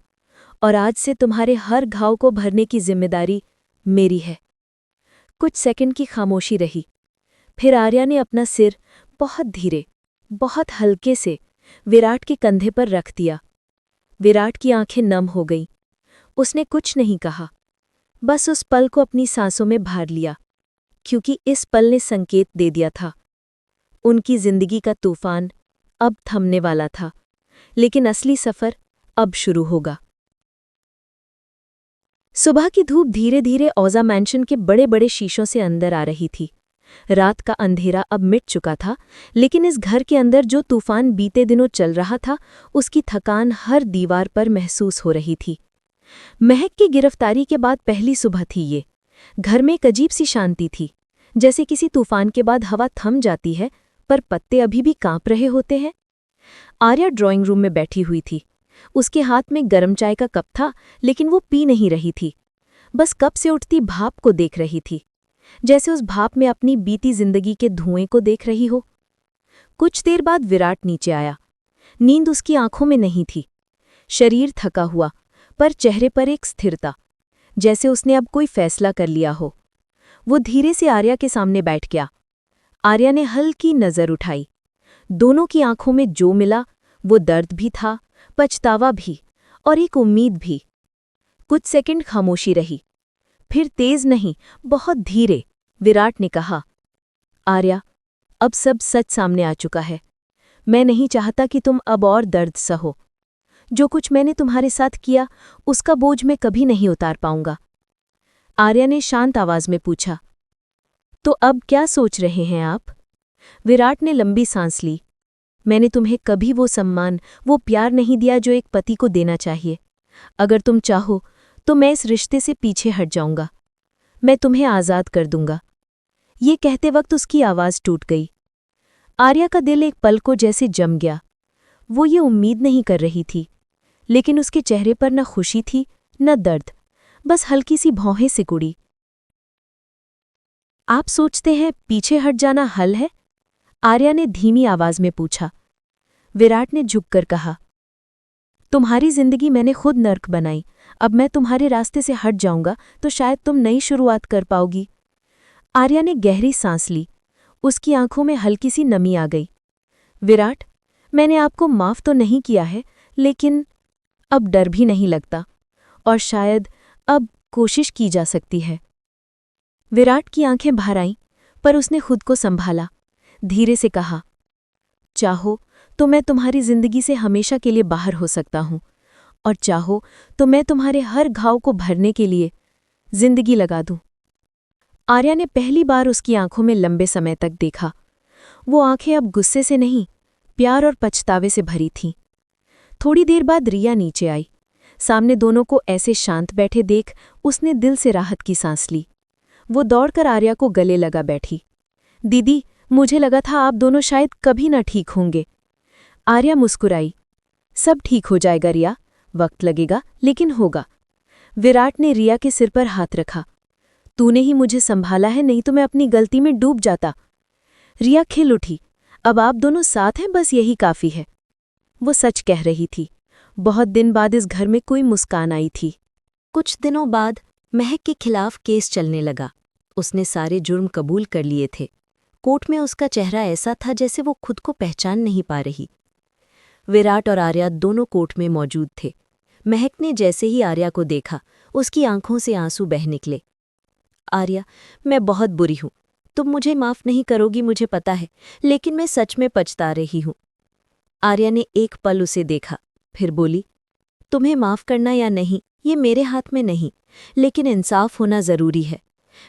और आज से तुम्हारे हर घाव को भरने की जिम्मेदारी मेरी है। कुछ सेकंड की खामोशी रही। फिर आर्या ने अपना सिर बहुत धीरे, बहुत हल्के से विराट के कंधे पर रख दिया। विराट की आंखें नम हो गईं। उसने कुछ नहीं कहा, बस उस पल को अपनी सांसों में भर लिया, क्योंकि इस पल ने संकेत दे दिया था। उनकी जिंदगी का तूफान अब थमने वाला था, लेकिन असली सफर अब शुरू होगा। सुबह की धूप धीरे धीरे औजा मैंशन के बड़े बड़े शीशों से अंदर आ रही थी। रात का अंधेरा अब मिट चुका था, लेकिन इस घर के अंदर जो तूफान बीते दिनों चल रहा था, उसकी थकान हर दीवार पर महसूस हो रही थी। महक की गिरफ्तारी के बाद पहली सुबह थी ये। घर में एक अजीब सी शांति थी, जैसे किसी तूफान के बाद हवा थम जाती है पर पत्ते अभी भी कांप रहे होते हैं। आर्या ड्राइंग रूम में बैठी हुई थी। उसके हाथ में गरम चाय का कप था, लेकिन वो पी नहीं रही थी। बस कप से उठती भाप को देख रही थी, जैसे उस भाप में अपनी बीती जिंदगी के धुएं को देख रही हो। कुछ देर बाद विराट नीचे आया। नींद उसकी आंखों में नहीं थी। शरीर थका हुआ, पर चेहरे पर एक स्थिरता, जैसे उसने अब कोई फैसला कर लिया हो। वो धीरे से आर्या के सामने बैठ गया। आर्या ने हल्की नजर उठाई। दोनों की आंखों में जो मिला वो दर्द भी था, पछतावा भी, और एक उम्मीद भी। कुछ सेकंड खामोशी रही। फिर तेज नहीं, बहुत धीरे विराट ने कहा, आर्या, अब सब सच सामने आ चुका है। मैं नहीं चाहता कि तुम अब और दर्द सहो। जो कुछ मैंने तुम्हारे साथ किया, उसका बोझ मैं कभी नहीं उतार पाऊंगा। आर्या ने शांत आवाज में पूछा, तो अब क्या सोच रहे हैं आप? विराट ने लंबी सांस ली। मैंने तुम्हें कभी वो सम्मान, वो प्यार नहीं दिया जो एक पति को देना चाहिए। अगर तुम चाहो तो मैं इस रिश्ते से पीछे हट जाऊंगा। मैं तुम्हें आज़ाद कर दूंगा। ये कहते वक्त उसकी आवाज़ टूट गई। आर्या का दिल एक पल को जैसे जम गया। वो ये उम्मीद नहीं कर रही थी, लेकिन उसके चेहरे पर न खुशी थी न दर्द, बस हल्की सी भौहें सिकुड़ी। आप सोचते हैं पीछे हट जाना हल है? आर्या ने धीमी आवाज में पूछा। विराट ने झुककर कहा, तुम्हारी जिंदगी मैंने खुद नर्क बनाई। अब मैं तुम्हारे रास्ते से हट जाऊंगा तो शायद तुम नई शुरुआत कर पाओगी। आर्या ने गहरी सांस ली। उसकी आंखों में हल्की सी नमी आ गई। विराट, मैंने आपको माफ तो नहीं किया है, लेकिन अब डर भी नहीं लगता, और शायद अब कोशिश की जा सकती है। विराट की आंखें भर आईं, पर उसने खुद को संभाला। धीरे से कहा, चाहो तो मैं तुम्हारी जिंदगी से हमेशा के लिए बाहर हो सकता हूं, और चाहो तो मैं तुम्हारे हर घाव को भरने के लिए जिंदगी लगा दूं। आर्या ने पहली बार उसकी आंखों में लंबे समय तक देखा। वो आंखें अब गुस्से से नहीं, प्यार और पछतावे से भरी थीं। थोड़ी देर बाद रिया नीचे आई। सामने दोनों को ऐसे शांत बैठे देख उसने दिल से राहत की सांस ली। वो दौड़कर आर्या को गले लगा बैठी। दीदी, मुझे लगा था आप दोनों शायद कभी ना ठीक होंगे। आर्या मुस्कुराई। सब ठीक हो जाएगा रिया, वक्त लगेगा लेकिन होगा। विराट ने रिया के सिर पर हाथ रखा। तूने ही मुझे संभाला है, नहीं तो मैं अपनी गलती में डूब जाता। रिया खिल उठी। अब आप दोनों साथ हैं, बस यही काफी है। वो सच कह रही थी। बहुत दिन बाद इस घर में कोई मुस्कान आई थी। कुछ दिनों बाद महक के खिलाफ केस चलने लगा। उसने सारे जुर्म कबूल कर लिए थे। कोर्ट में उसका चेहरा ऐसा था जैसे वो खुद को पहचान नहीं पा रही। विराट और आर्या दोनों कोर्ट में मौजूद थे। महक ने जैसे ही आर्या को देखा, उसकी आंखों से आंसू बह निकले। आर्या, मैं बहुत बुरी हूं। तुम मुझे माफ नहीं करोगी, मुझे पता है, लेकिन मैं सच में पछता रही हूं। आर्या ने एक पल उसे देखा, फिर बोली, तुम्हें माफ करना या नहीं, ये मेरे हाथ में नहीं, लेकिन इंसाफ होना जरूरी है।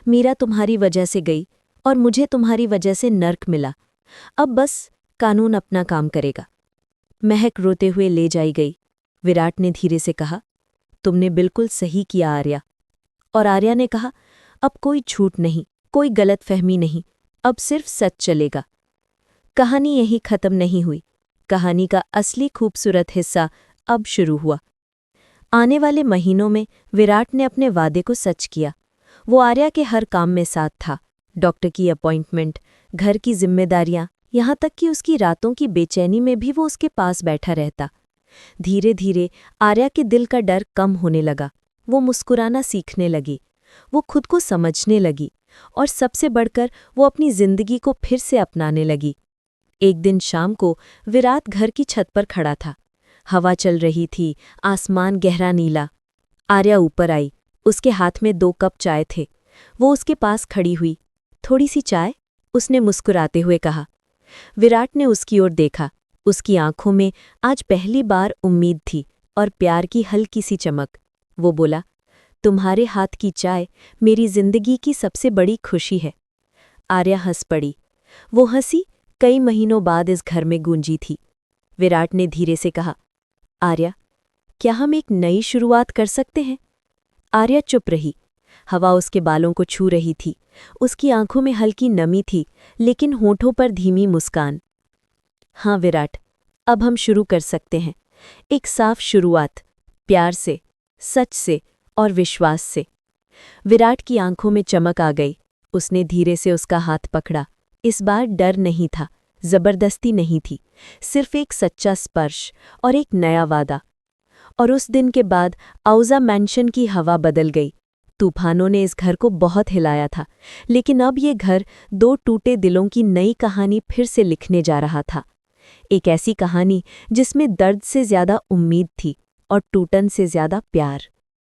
मीरा तुम्हारी वजह से गई और मुझे तुम्हारी वजह से नर्क मिला। अब बस कानून अपना काम करेगा। महक रोते हुए ले जाई गई। विराट ने धीरे से कहा, तुमने बिल्कुल सही किया आर्या। और आर्या ने कहा, अब कोई झूठ नहीं, कोई गलतफहमी नहीं, अब सिर्फ सच चलेगा। कहानी यहीं खत्म नहीं हुई। कहानी का असली खूबसूरत हिस्सा अब शुरू हुआ। आने वाले महीनों में विराट ने अपने वादे को सच किया। वो आर्या के हर काम में साथ था। डॉक्टर की अपॉइंटमेंट, घर की जिम्मेदारियां, यहाँ तक कि उसकी रातों की बेचैनी में भी वो उसके पास बैठा रहता। धीरे धीरे आर्या के दिल का डर कम होने लगा। वो मुस्कुराना सीखने लगी। वो खुद को समझने लगी, और सबसे बढ़कर वो अपनी जिंदगी को फिर से अपनाने लगी। एक दिन शाम को विराट घर की छत पर खड़ा था। हवा चल रही थी, आसमान गहरा नीला। आर्या ऊपर आई। उसके हाथ में 2 कप चाय थे। वो उसके पास खड़ी हुई। थोड़ी सी चाय? उसने मुस्कुराते हुए कहा। विराट ने उसकी ओर देखा। उसकी आंखों में आज पहली बार उम्मीद थी और प्यार की हल्की सी चमक। वो बोला, तुम्हारे हाथ की चाय मेरी जिंदगी की सबसे बड़ी खुशी है। आर्या हंस पड़ी। वो हंसी कई महीनों बाद इस घर में गूंजी थी। विराट ने धीरे से कहा, आर्या, क्या हम एक नई शुरुआत कर सकते हैं? आर्या चुप रही। हवा उसके बालों को छू रही थी। उसकी आंखों में हल्की नमी थी, लेकिन होठों पर धीमी मुस्कान। हाँ विराट, अब हम शुरू कर सकते हैं। एक साफ शुरुआत, प्यार से, सच से और विश्वास से। विराट की आंखों में चमक आ गई। उसने धीरे से उसका हाथ पकड़ा। इस बार डर नहीं था, जबरदस्ती नहीं थी, सिर्फ एक सच्चा स्पर्श और एक नया वादा। और उस दिन के बाद औजा मैंशन की हवा बदल गई। तूफानों ने इस घर को बहुत हिलाया था, लेकिन अब ये घर 2 टूटे दिलों की नई कहानी फिर से लिखने जा रहा था। एक ऐसी कहानी जिसमें दर्द से ज्यादा उम्मीद थी और टूटन से ज्यादा प्यार।